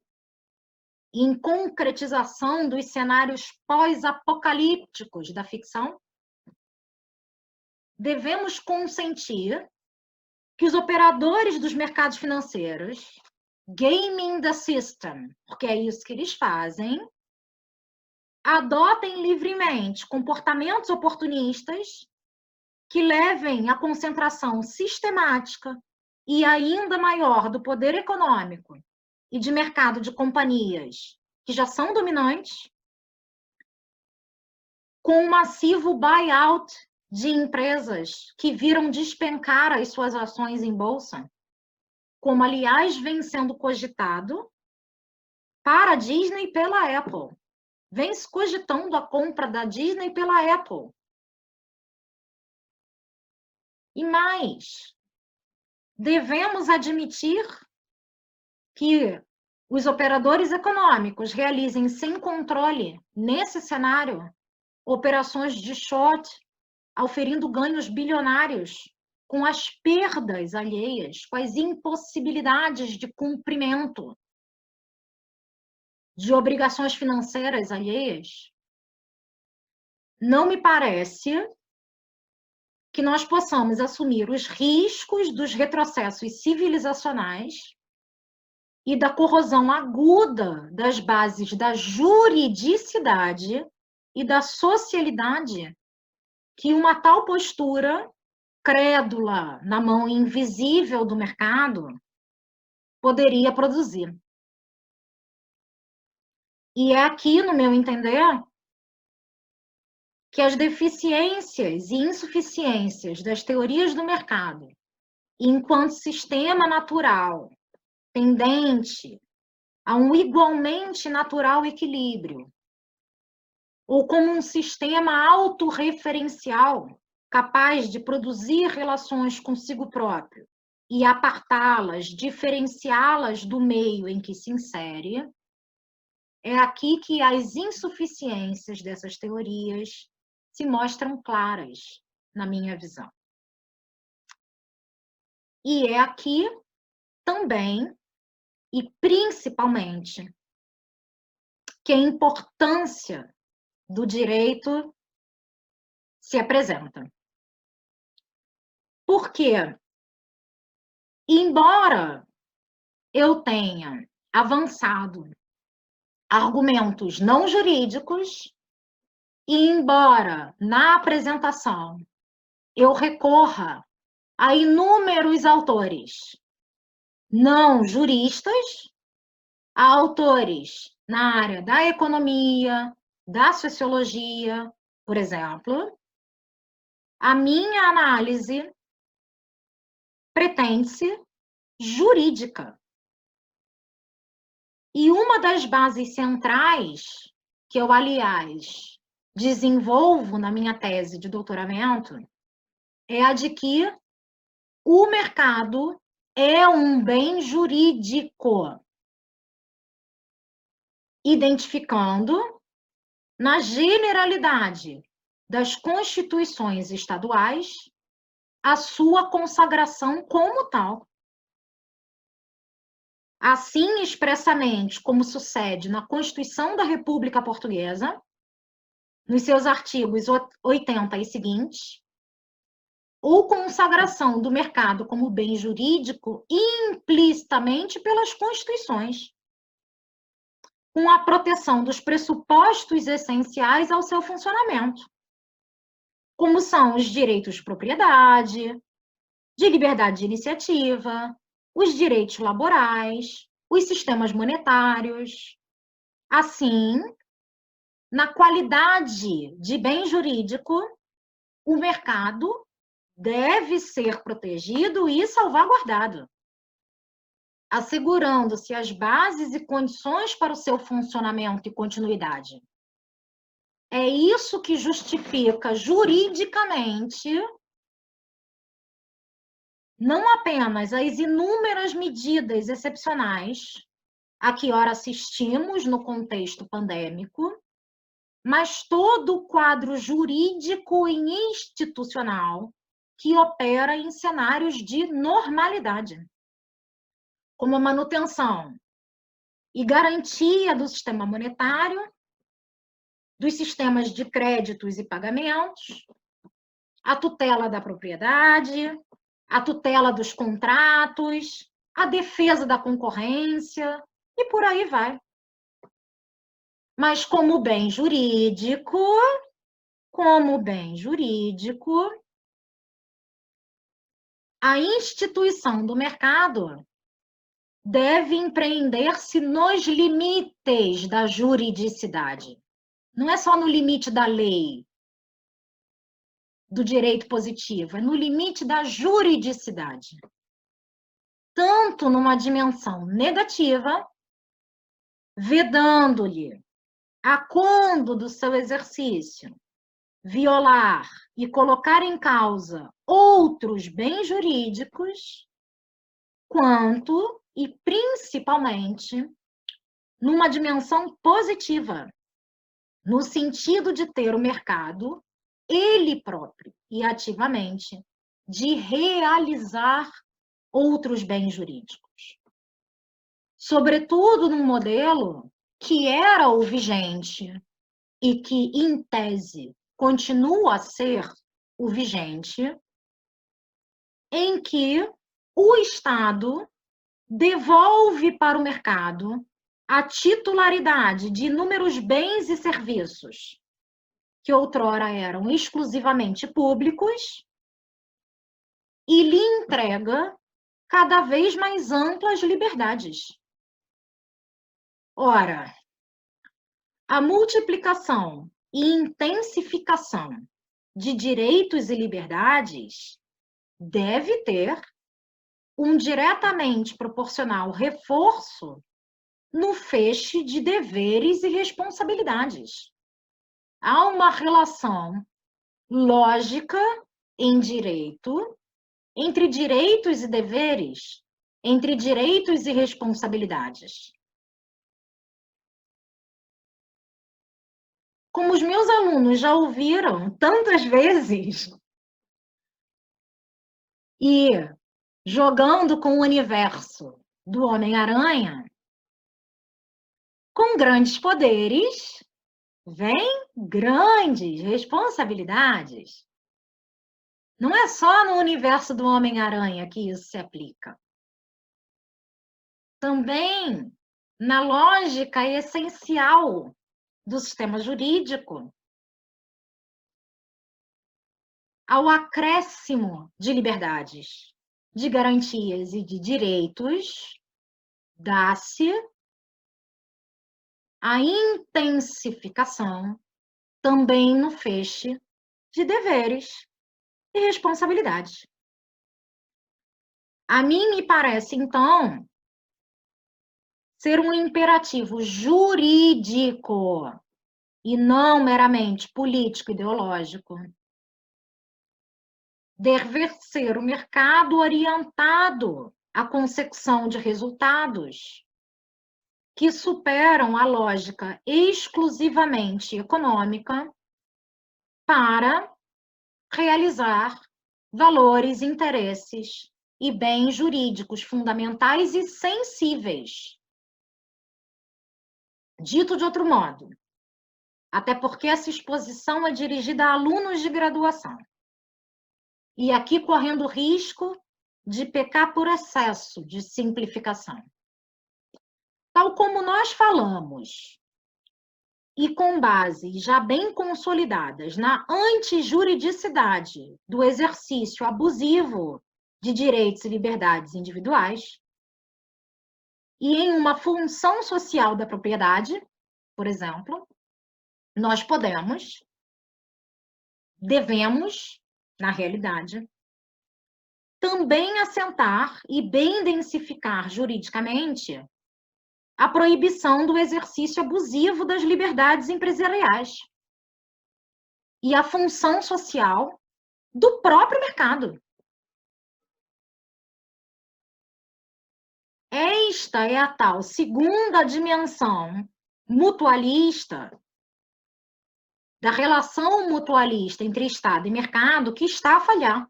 em concretização dos cenários pós-apocalípticos da ficção, devemos consentir que os operadores dos mercados financeiros, gaming the system, porque é isso que eles fazem, adotem livremente comportamentos oportunistas que levem à concentração sistemática e ainda maior do poder econômico e de mercado de companhias que já são dominantes, com um massivo buyout de empresas que viram despencar as suas ações em bolsa, como, aliás, vem sendo cogitado para a Disney pela Apple. Vem se cogitando a compra da Disney pela Apple. E mais, devemos admitir que os operadores econômicos realizem sem controle, nesse cenário, operações de short, auferindo ganhos bilionários com as perdas alheias, com as impossibilidades de cumprimento de obrigações financeiras alheias. Não me parece que nós possamos assumir os riscos dos retrocessos civilizacionais e da corrosão aguda das bases da juridicidade e da socialidade que uma tal postura crédula na mão invisível do mercado poderia produzir. E é aqui, no meu entender, que as deficiências e insuficiências das teorias do mercado, enquanto sistema natural tendente a um igualmente natural equilíbrio, ou como um sistema autorreferencial capaz de produzir relações consigo próprio e apartá-las, diferenciá-las do meio em que se insere, é aqui que as insuficiências dessas teorias se mostram claras, na minha visão. E é aqui também, e principalmente, que a importância do direito se apresenta. Porque, embora eu tenha avançado argumentos não jurídicos, e embora na apresentação eu recorra a inúmeros autores não juristas, a autores na área da economia, da sociologia, por exemplo, a minha análise pretende-se jurídica. E uma das bases centrais que eu, aliás, desenvolvo na minha tese de doutoramento é a de que o mercado é um bem jurídico, identificando na generalidade das constituições estaduais a sua consagração como tal. Assim, expressamente, como sucede na Constituição da República Portuguesa, nos seus artigos 80 e seguintes, ou consagração do mercado como bem jurídico implicitamente pelas constituições, com a proteção dos pressupostos essenciais ao seu funcionamento, como são os direitos de propriedade, de liberdade de iniciativa, os direitos laborais, os sistemas monetários. Assim, na qualidade de bem jurídico, o mercado deve ser protegido e salvaguardado, assegurando-se as bases e condições para o seu funcionamento e continuidade. É isso que justifica juridicamente não apenas as inúmeras medidas excepcionais a que ora assistimos no contexto pandêmico, mas todo o quadro jurídico e institucional que opera em cenários de normalidade, como a manutenção e garantia do sistema monetário, dos sistemas de créditos e pagamentos, a tutela da propriedade, a tutela dos contratos, a defesa da concorrência e por aí vai. Mas como bem jurídico, a instituição do mercado deve empreender-se nos limites da juridicidade. Não é só no limite da lei, do direito positivo, é no limite da juridicidade. Tanto numa dimensão negativa, vedando-lhe, a quando do seu exercício, violar e colocar em causa outros bens jurídicos, quanto e principalmente numa dimensão positiva, no sentido de ter o mercado, ele próprio e ativamente, de realizar outros bens jurídicos. Sobretudo num modelo que era o vigente e que, em tese, continua a ser o vigente, em que o Estado devolve para o mercado a titularidade de inúmeros bens e serviços que outrora eram exclusivamente públicos e lhe entrega cada vez mais amplas liberdades. Ora, a multiplicação e intensificação de direitos e liberdades deve ter um diretamente proporcional reforço no feixe de deveres e responsabilidades. Há uma relação lógica em direito, entre direitos e deveres, entre direitos e responsabilidades. Como os meus alunos já ouviram tantas vezes, e jogando com o universo do Homem-Aranha, com grandes poderes, vem grandes responsabilidades. Não é só no universo do Homem-Aranha que isso se aplica. Também na lógica essencial do sistema jurídico, ao acréscimo de liberdades, de garantias e de direitos, dá-se a intensificação também no feixe de deveres e responsabilidades. A mim me parece, então, ser um imperativo jurídico e não meramente político-ideológico, deve ser o mercado orientado à consecução de resultados que superam a lógica exclusivamente econômica para realizar valores, interesses e bens jurídicos fundamentais e sensíveis. Dito de outro modo, até porque essa exposição é dirigida a alunos de graduação, e aqui correndo o risco de pecar por excesso de simplificação. Tal como nós falamos, e com bases já bem consolidadas na antijuridicidade do exercício abusivo de direitos e liberdades individuais, e em uma função social da propriedade, por exemplo, nós devemos, na realidade, também assentar e bem densificar juridicamente a proibição do exercício abusivo das liberdades empresariais e a função social do próprio mercado. Esta é a tal segunda dimensão mutualista, da relação mutualista entre Estado e mercado, que está a falhar.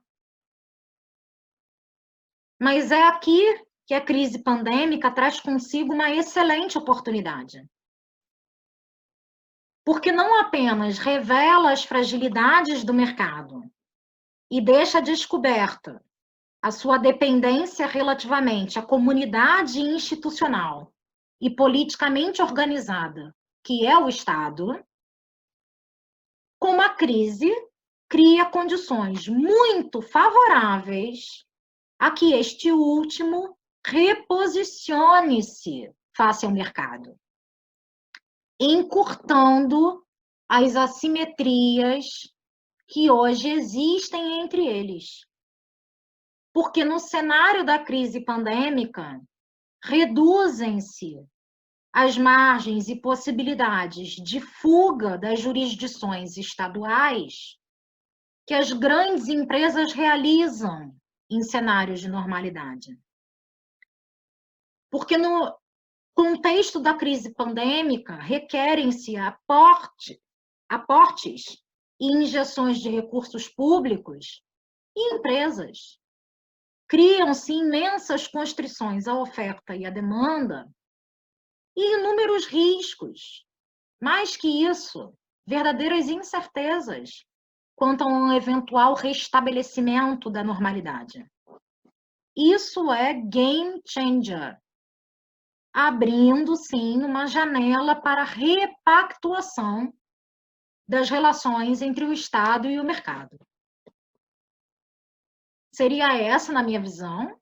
Mas é aqui que a crise pandêmica traz consigo uma excelente oportunidade. Porque não apenas revela as fragilidades do mercado e deixa descoberta a sua dependência relativamente à comunidade institucional e politicamente organizada, que é o Estado, como a crise cria condições muito favoráveis a que este último reposicione-se face ao mercado, encurtando as assimetrias que hoje existem entre eles. Porque no cenário da crise pandêmica, reduzem-se as margens e possibilidades de fuga das jurisdições estaduais que as grandes empresas realizam em cenários de normalidade. Porque no contexto da crise pandêmica, requerem-se aportes e injeções de recursos públicos e empresas. Criam-se imensas constrições à oferta e à demanda e inúmeros riscos. Mais que isso, verdadeiras incertezas quanto a um eventual restabelecimento da normalidade. Isso é game changer, abrindo, sim, uma janela para repactuação das relações entre o Estado e o mercado. Seria essa, na minha visão,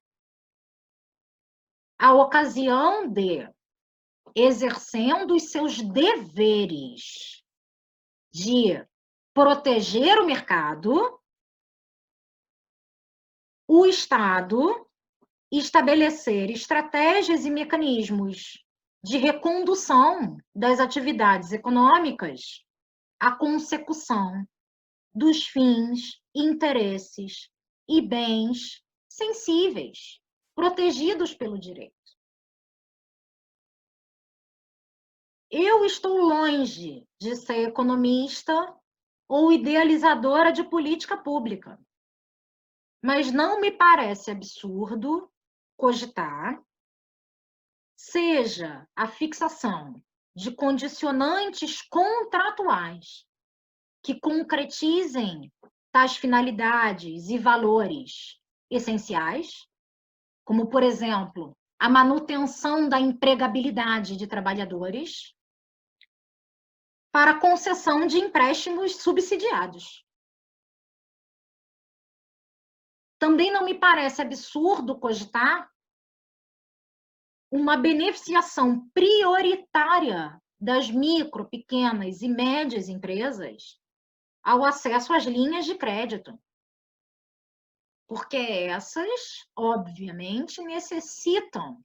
a ocasião de, exercendo os seus deveres de proteger o mercado, o Estado estabelecer estratégias e mecanismos de recondução das atividades econômicas à consecução dos fins, interesses e bens sensíveis, protegidos pelo direito. Eu estou longe de ser economista ou idealizadora de política pública, mas não me parece absurdo cogitar, seja a fixação de condicionantes contratuais que concretizem tais finalidades e valores essenciais, como, por exemplo, a manutenção da empregabilidade de trabalhadores, para a concessão de empréstimos subsidiados. Também não me parece absurdo cogitar uma beneficiação prioritária das micro, pequenas e médias empresas ao acesso às linhas de crédito. Porque essas, obviamente, necessitam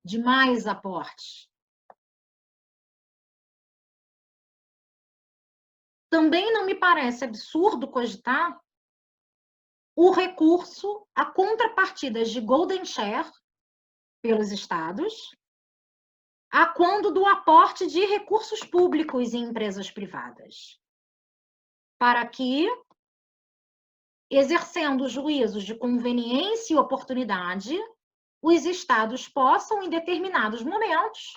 de mais aportes. Também não me parece absurdo cogitar o recurso a contrapartidas de golden share pelos estados, a quando do aporte de recursos públicos em empresas privadas, para que, exercendo juízos de conveniência e oportunidade, os estados possam, em determinados momentos,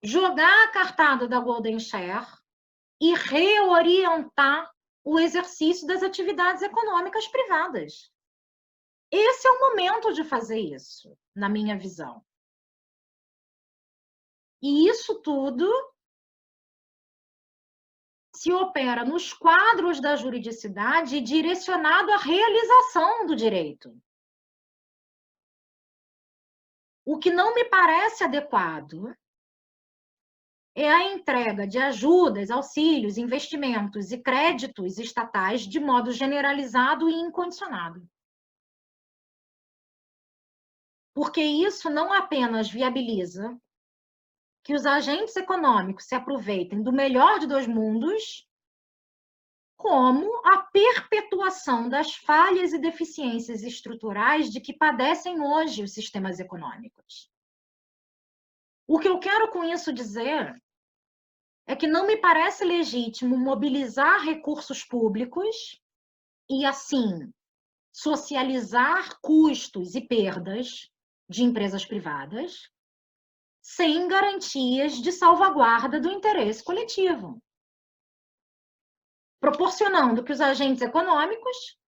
jogar a cartada da golden share e reorientar o exercício das atividades econômicas privadas. Esse é o momento de fazer isso, na minha visão. E isso tudo se opera nos quadros da juridicidade direcionado à realização do direito. O que não me parece adequado é a entrega de ajudas, auxílios, investimentos e créditos estatais de modo generalizado e incondicionado. Porque isso não apenas viabiliza que os agentes econômicos se aproveitem do melhor de dois mundos, como a perpetuação das falhas e deficiências estruturais de que padecem hoje os sistemas econômicos. O que eu quero com isso dizer é que não me parece legítimo mobilizar recursos públicos e, assim, socializar custos e perdas de empresas privadas sem garantias de salvaguarda do interesse coletivo, proporcionando que os agentes econômicos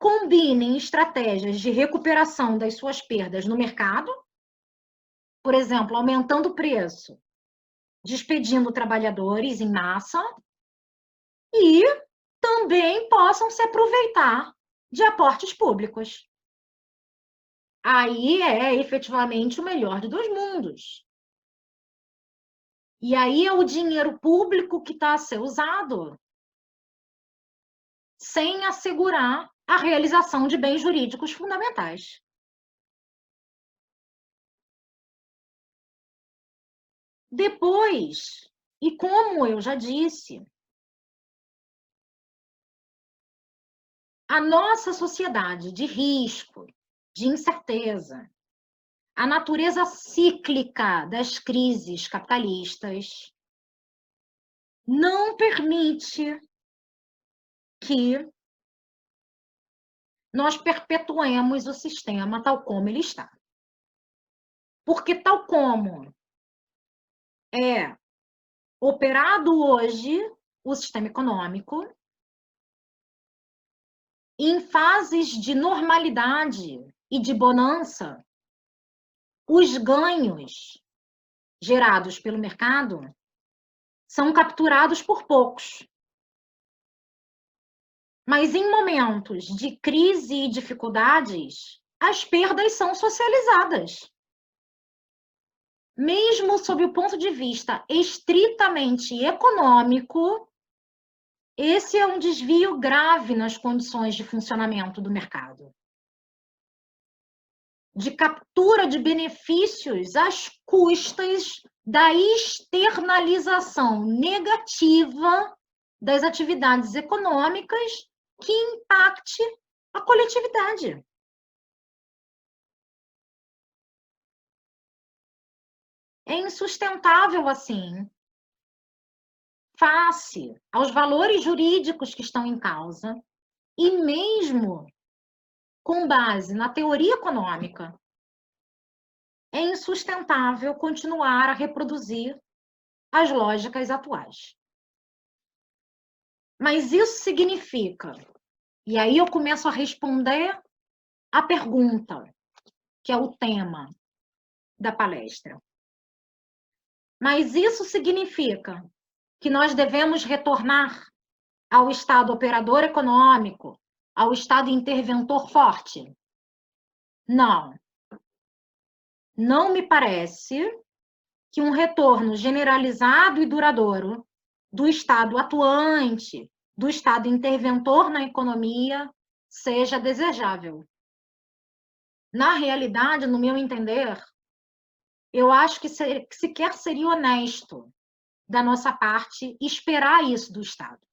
combinem estratégias de recuperação das suas perdas no mercado, por exemplo, aumentando o preço, despedindo trabalhadores em massa, e também possam se aproveitar de aportes públicos. Aí é efetivamente o melhor de dois mundos. E aí é o dinheiro público que está a ser usado sem assegurar a realização de bens jurídicos fundamentais. Depois, e como eu já disse, a nossa sociedade de risco, de incerteza, a natureza cíclica das crises capitalistas não permite que nós perpetuemos o sistema tal como ele está. Porque tal como é operado hoje o sistema econômico, em fases de normalidade e de bonança, os ganhos gerados pelo mercado são capturados por poucos. Mas em momentos de crise e dificuldades, as perdas são socializadas. Mesmo sob o ponto de vista estritamente econômico, esse é um desvio grave nas condições de funcionamento do mercado. De captura de benefícios às custas da externalização negativa das atividades econômicas que impacte a coletividade. É insustentável assim, face aos valores jurídicos que estão em causa, e mesmo com base na teoria econômica, é insustentável continuar a reproduzir as lógicas atuais. Mas isso significa, e aí eu começo a responder a pergunta, que é o tema da palestra. Mas isso significa que nós devemos retornar ao Estado operador econômico, ao Estado interventor forte? Não. Não me parece que um retorno generalizado e duradouro do Estado atuante, do Estado interventor na economia, seja desejável. Na realidade, no meu entender, eu acho que sequer seria honesto da nossa parte esperar isso do Estado.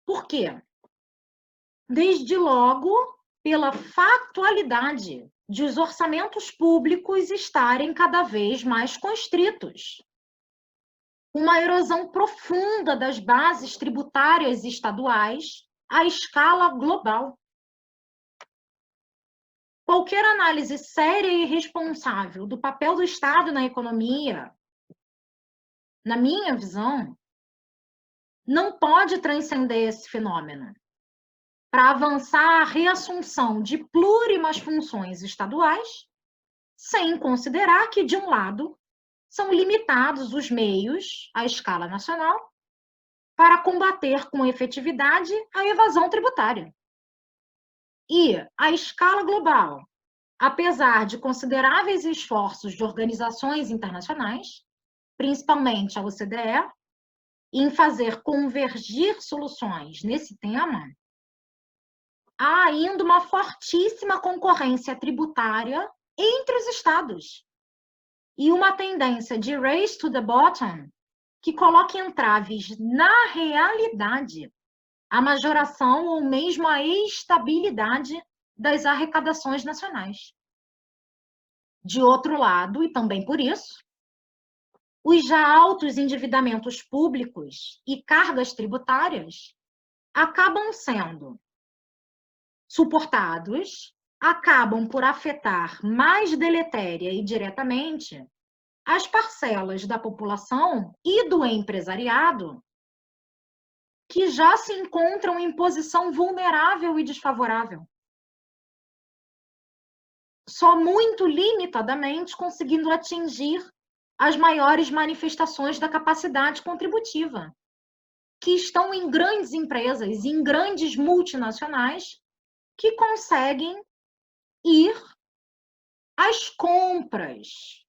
Por quê? Desde logo, pela factualidade de os orçamentos públicos estarem cada vez mais constritos. Uma erosão profunda das bases tributárias estaduais à escala global. Qualquer análise séria e responsável do papel do Estado na economia, na minha visão, não pode transcender esse fenômeno para avançar a reassunção de plurimas funções estaduais, sem considerar que, de um lado, são limitados os meios à escala nacional para combater com efetividade a evasão tributária. E a escala global, apesar de consideráveis esforços de organizações internacionais, principalmente a OCDE, em fazer convergir soluções nesse tema, há ainda uma fortíssima concorrência tributária entre os estados e uma tendência de race to the bottom que coloca entraves na realidade a majoração ou mesmo a estabilidade das arrecadações nacionais. De outro lado, e também por isso, os já altos endividamentos públicos e cargas tributárias acabam sendo suportados, acabam por afetar mais deletéria e diretamente as parcelas da população e do empresariado que já se encontram em posição vulnerável e desfavorável, só muito limitadamente conseguindo atingir as maiores manifestações da capacidade contributiva, que estão em grandes empresas, em grandes multinacionais, que conseguem ir às compras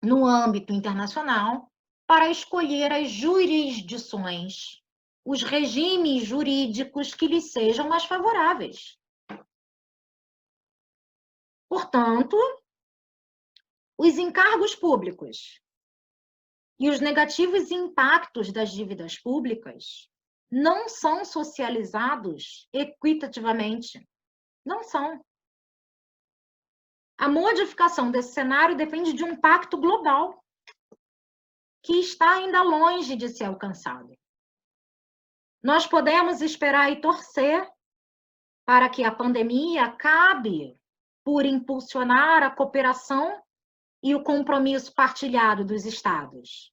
no âmbito internacional para escolher as jurisdições, os regimes jurídicos que lhes sejam mais favoráveis. Portanto, os encargos públicos e os negativos impactos das dívidas públicas não são socializados equitativamente. Não são. A modificação desse cenário depende de um pacto global que está ainda longe de ser alcançado. Nós podemos esperar e torcer para que a pandemia acabe por impulsionar a cooperação e o compromisso partilhado dos Estados,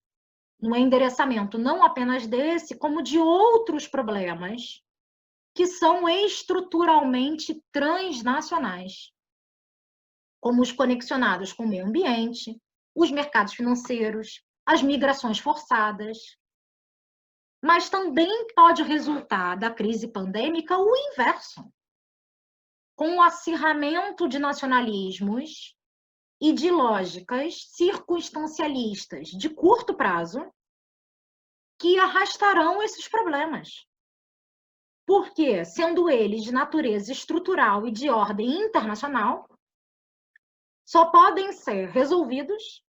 no endereçamento não apenas desse, como de outros problemas que são estruturalmente transnacionais, como os conexionados com o meio ambiente, os mercados financeiros, as migrações forçadas. Mas também pode resultar da crise pandêmica o inverso, com o acirramento de nacionalismos e de lógicas circunstancialistas de curto prazo que arrastarão esses problemas. Porque, sendo eles de natureza estrutural e de ordem internacional, só podem ser resolvidos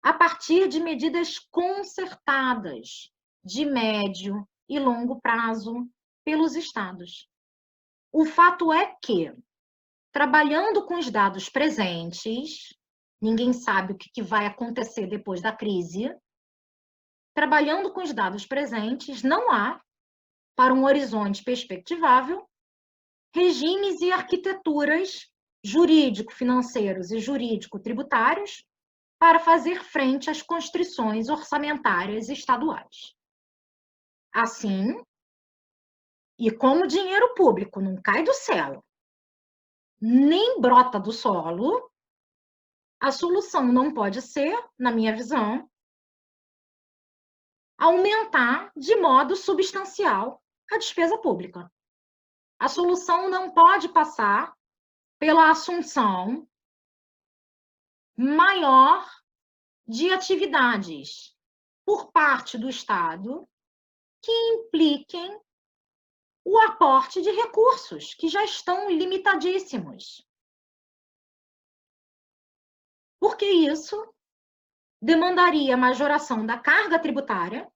a partir de medidas concertadas de médio e longo prazo pelos Estados. O fato é que, trabalhando com os dados presentes, ninguém sabe o que vai acontecer depois da crise, trabalhando com os dados presentes, não há, para um horizonte perspectivável, regimes e arquiteturas jurídico-financeiros e jurídico-tributários para fazer frente às constrições orçamentárias estaduais. Assim, e como o dinheiro público não cai do céu, nem brota do solo, a solução não pode ser, na minha visão, aumentar de modo substancial a despesa pública. A solução não pode passar pela assunção maior de atividades por parte do Estado que impliquem o aporte de recursos que já estão limitadíssimos. Porque isso demandaria majoração da carga tributária,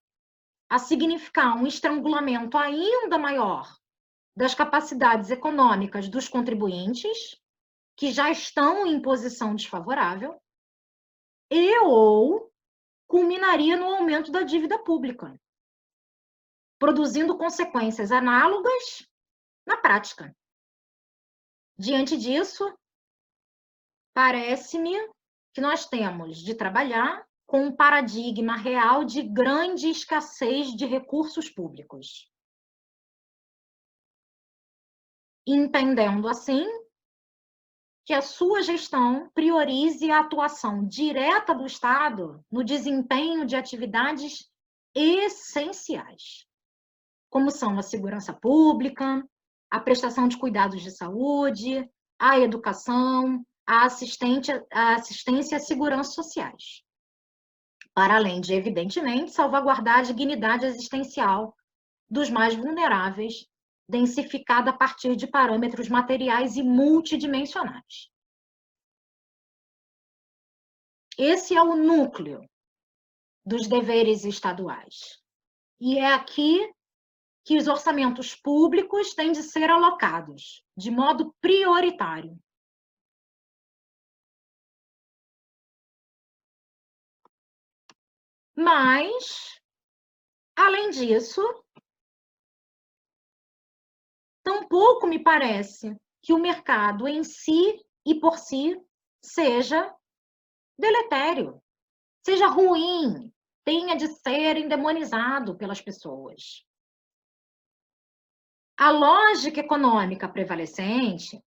a significar um estrangulamento ainda maior das capacidades econômicas dos contribuintes, que já estão em posição desfavorável, e ou culminaria no aumento da dívida pública, produzindo consequências análogas na prática. Diante disso, parece-me que nós temos de trabalhar com um paradigma real de grande escassez de recursos públicos. Entendendo, assim, que a sua gestão priorize a atuação direta do Estado no desempenho de atividades essenciais, como são a segurança pública, a prestação de cuidados de saúde, a educação, a assistência e a segurança sociais, para além de, evidentemente, salvaguardar a dignidade existencial dos mais vulneráveis, densificada a partir de parâmetros materiais e multidimensionais. Esse é o núcleo dos deveres estaduais. E é aqui que os orçamentos públicos têm de ser alocados, de modo prioritário. Mas, além disso, tampouco me parece que o mercado em si e por si seja deletério, seja ruim, tenha de ser endemonizado pelas pessoas. A lógica econômica prevalecente,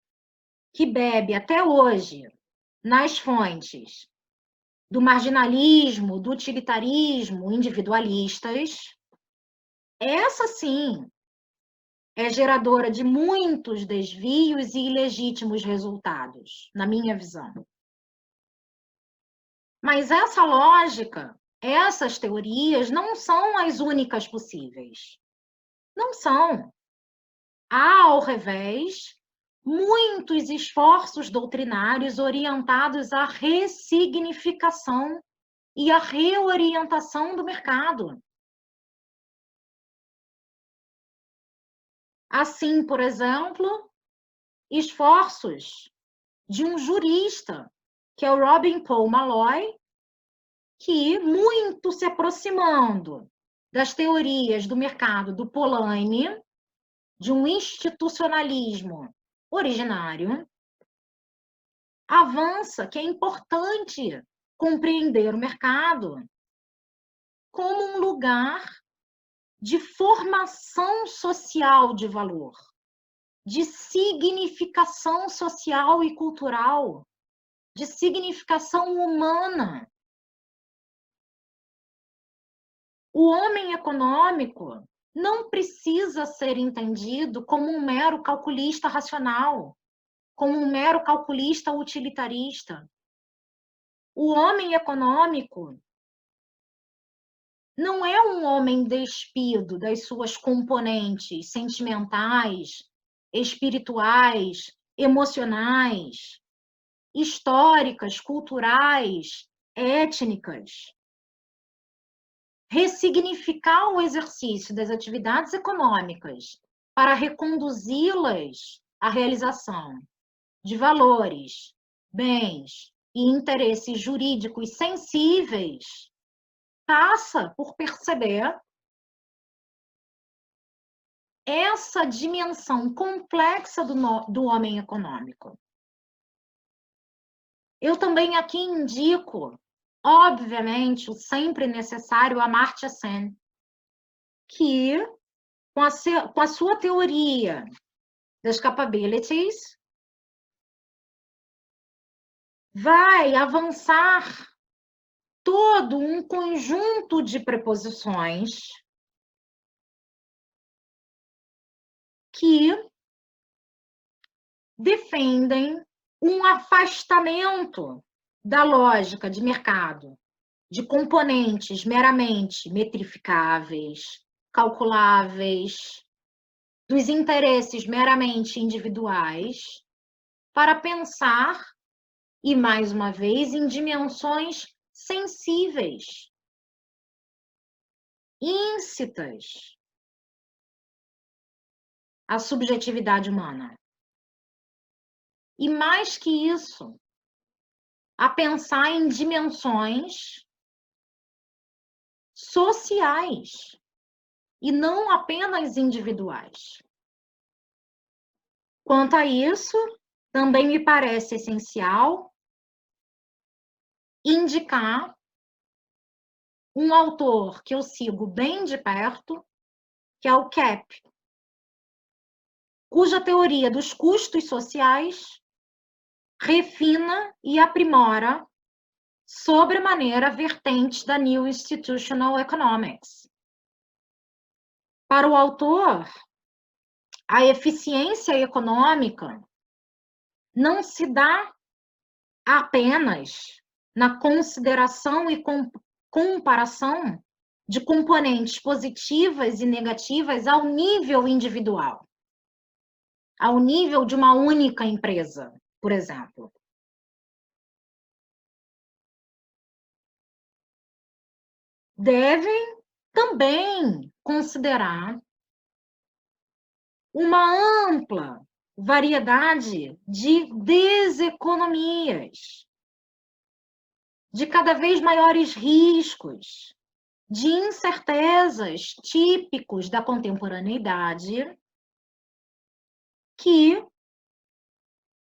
que bebe até hoje nas fontes do marginalismo, do utilitarismo individualistas, essa sim é geradora de muitos desvios e ilegítimos resultados, na minha visão. Mas essa lógica, essas teorias não são as únicas possíveis. Não são. Há, ao revés, muitos esforços doutrinários orientados à ressignificação e à reorientação do mercado. Assim, por exemplo, esforços de um jurista, que é o Robin Paul Malloy, que, muito se aproximando das teorias do mercado do Polanyi, de um institucionalismo originário, avança que é importante compreender o mercado como um lugar de formação social de valor, de significação social e cultural, de significação humana. O homem econômico não precisa ser entendido como um mero calculista racional, como um mero calculista utilitarista. O homem econômico não é um homem despido das suas componentes sentimentais, espirituais, emocionais, históricas, culturais, étnicas. Ressignificar o exercício das atividades econômicas para reconduzi-las à realização de valores, bens e interesses jurídicos sensíveis passa por perceber essa dimensão complexa do homem econômico. Eu também aqui indico, obviamente, o sempre necessário Amartya Sen, que, com a sua teoria das capabilities, vai avançar todo um conjunto de preposições que defendem um afastamento da lógica de mercado, de componentes meramente metrificáveis, calculáveis, dos interesses meramente individuais, para pensar, e mais uma vez, em dimensões sensíveis, íncitas à subjetividade humana. E mais que isso, a pensar em dimensões sociais e não apenas individuais. Quanto a isso, também me parece essencial indicar um autor que eu sigo bem de perto, que é o Cappi, cuja teoria dos custos sociais refina e aprimora sobremaneira vertentes da New Institutional Economics. Para o autor, a eficiência econômica não se dá apenas na consideração e comparação de componentes positivas e negativas ao nível individual, ao nível de uma única empresa, por exemplo. Devem também considerar uma ampla variedade de deseconomias, de cada vez maiores riscos, de incertezas típicos da contemporaneidade que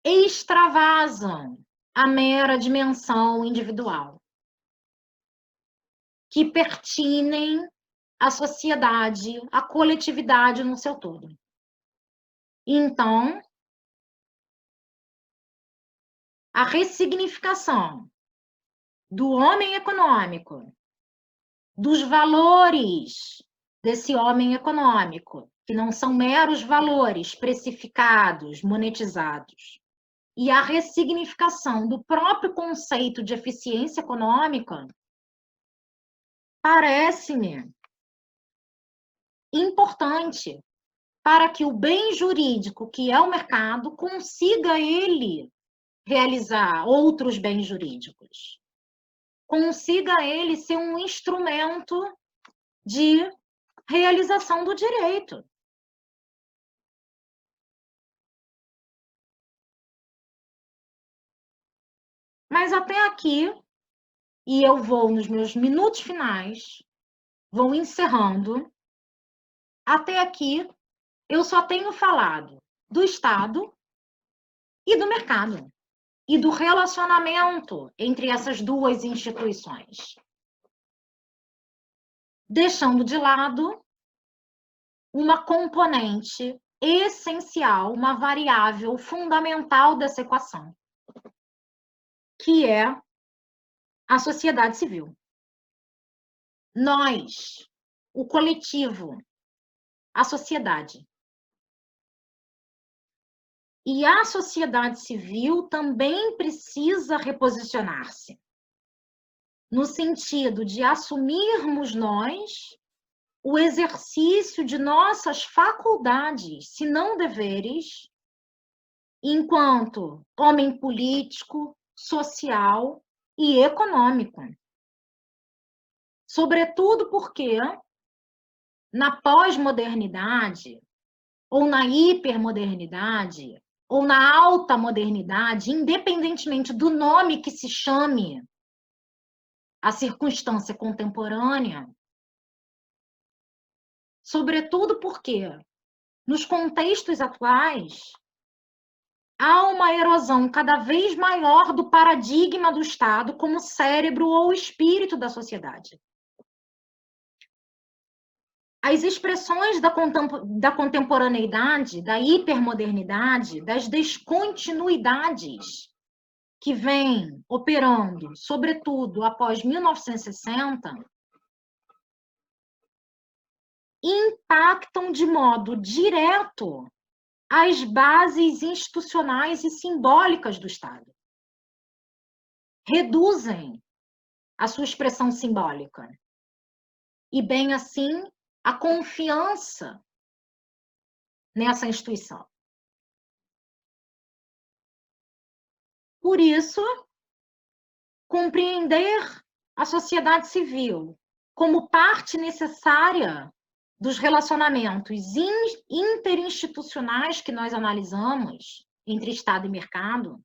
extravasam a mera dimensão individual, que pertinem à sociedade, à coletividade no seu todo. Então, a ressignificação do homem econômico, dos valores desse homem econômico, que não são meros valores precificados, monetizados, e a ressignificação do próprio conceito de eficiência econômica parece-me importante para que o bem jurídico, que é o mercado, consiga ele realizar outros bens jurídicos. Consiga ele ser um instrumento de realização do direito. Mas até aqui, e eu vou nos meus minutos finais, vou encerrando, até aqui eu só tenho falado do Estado e do mercado, e do relacionamento entre essas duas instituições, deixando de lado uma componente essencial, uma variável fundamental dessa equação, que é a sociedade civil. Nós, o coletivo, a sociedade. E a sociedade civil também precisa reposicionar-se, no sentido de assumirmos nós o exercício de nossas faculdades, se não deveres, enquanto homem político, social e econômico. Sobretudo porque, na pós-modernidade, ou na hipermodernidade, ou na alta modernidade, independentemente do nome que se chame a circunstância contemporânea, sobretudo porque, nos contextos atuais, há uma erosão cada vez maior do paradigma do Estado como cérebro ou espírito da sociedade. As expressões da contemporaneidade, da hipermodernidade, das descontinuidades que vêm operando, sobretudo após 1960, impactam de modo direto as bases institucionais e simbólicas do Estado. Reduzem a sua expressão simbólica. E, bem assim, a confiança nessa instituição. Por isso, compreender a sociedade civil como parte necessária dos relacionamentos interinstitucionais que nós analisamos entre Estado e mercado,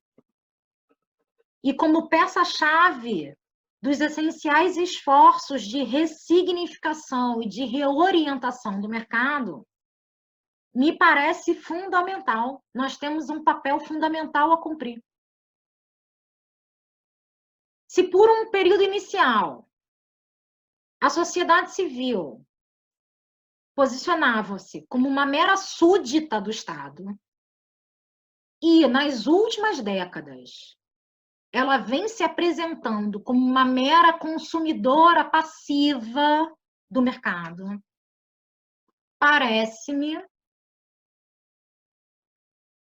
e como peça-chave dos essenciais esforços de ressignificação e de reorientação do mercado, me parece fundamental. Nós temos um papel fundamental a cumprir. Se por um período inicial a sociedade civil posicionava-se como uma mera súdita do Estado, e nas últimas décadas ela vem se apresentando como uma mera consumidora passiva do mercado, parece-me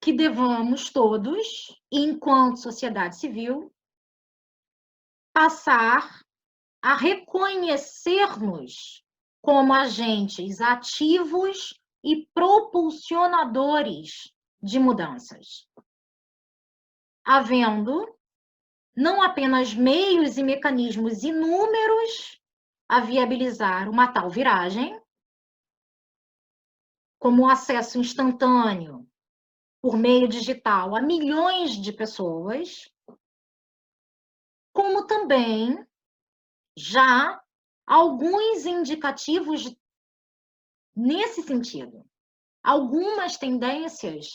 que devamos todos, enquanto sociedade civil, passar a reconhecer-nos como agentes ativos e propulsionadores de mudanças, havendo não apenas meios e mecanismos inúmeros a viabilizar uma tal viragem, como o acesso instantâneo por meio digital a milhões de pessoas, como também já alguns indicativos nesse sentido, algumas tendências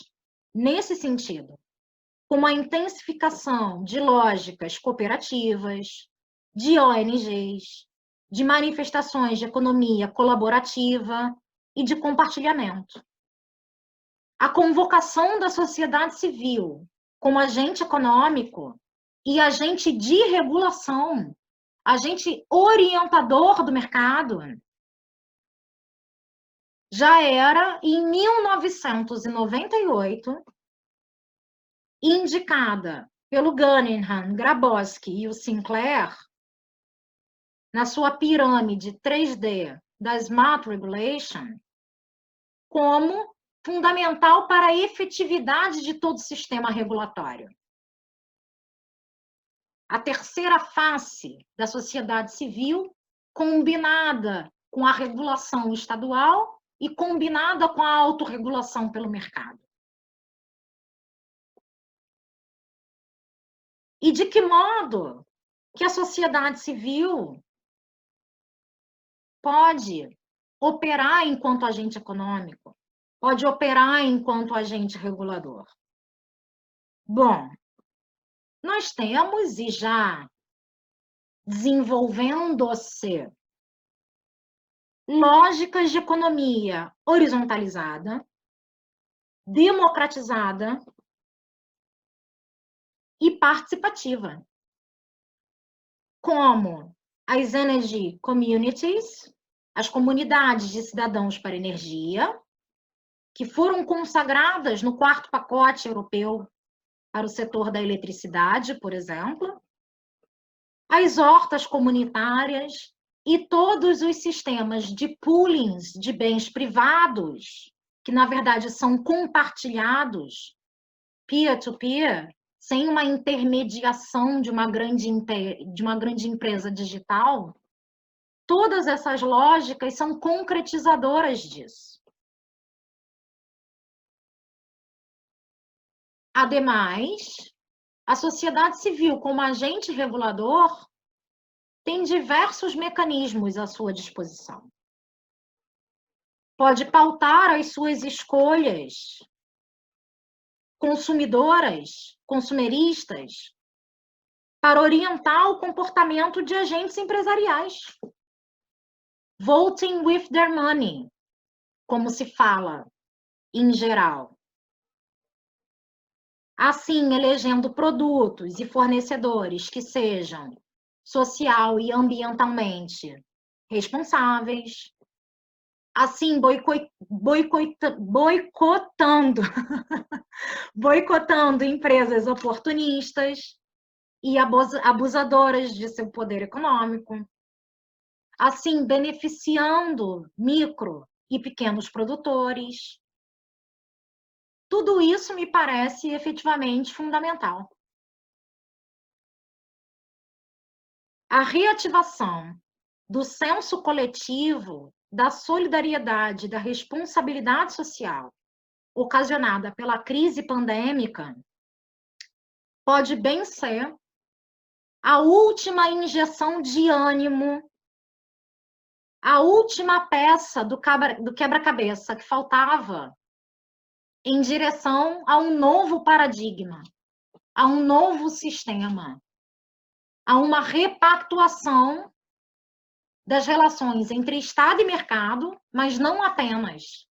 nesse sentido, como a intensificação de lógicas cooperativas, de ONGs, de manifestações de economia colaborativa e de compartilhamento. A convocação da sociedade civil como agente econômico e agente de regulação, agente orientador do mercado, já era em 1998 indicada pelo Cunningham, Grabowski e o Sinclair, na sua pirâmide 3D da Smart Regulation, como fundamental para a efetividade de todo o sistema regulatório. A terceira face da sociedade civil, combinada com a regulação estadual e combinada com a autorregulação pelo mercado. E de que modo que a sociedade civil pode operar enquanto agente econômico, pode operar enquanto agente regulador? Bom, nós temos e já desenvolvendo-se lógicas de economia horizontalizada, democratizada e participativa, como as Energy Communities, as comunidades de cidadãos para energia, que foram consagradas no quarto pacote europeu para o setor da eletricidade, por exemplo, as hortas comunitárias e todos os sistemas de poolings de bens privados, que na verdade são compartilhados, peer-to-peer, sem uma intermediação de uma grande empresa digital, todas essas lógicas são concretizadoras disso. Ademais, a sociedade civil, como agente regulador, tem diversos mecanismos à sua disposição. Pode pautar as suas escolhas consumidoras, consumeristas, para orientar o comportamento de agentes empresariais. Voting with their money, como se fala em geral. Assim, elegendo produtos e fornecedores que sejam social e ambientalmente responsáveis, assim, boicotando empresas oportunistas e abusadoras de seu poder econômico, assim, beneficiando micro e pequenos produtores. Tudo isso me parece efetivamente fundamental. A reativação do senso coletivo, da solidariedade, da responsabilidade social ocasionada pela crise pandêmica pode bem ser a última injeção de ânimo, a última peça do quebra-cabeça que faltava em direção a um novo paradigma, a um novo sistema, a uma repactuação das relações entre Estado e mercado, mas não apenas,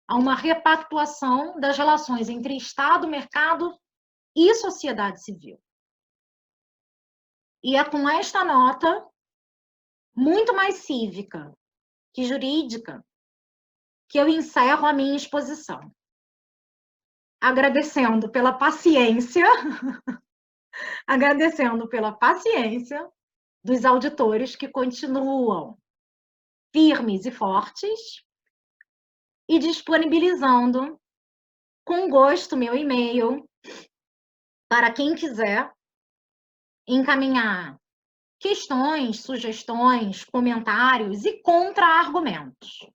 a uma repactuação das relações entre Estado, mercado e sociedade civil. E é com esta nota, muito mais cívica que jurídica, que eu encerro a minha exposição. Agradecendo pela paciência, dos auditores que continuam firmes e fortes e disponibilizando com gosto meu e-mail para quem quiser encaminhar questões, sugestões, comentários e contra-argumentos.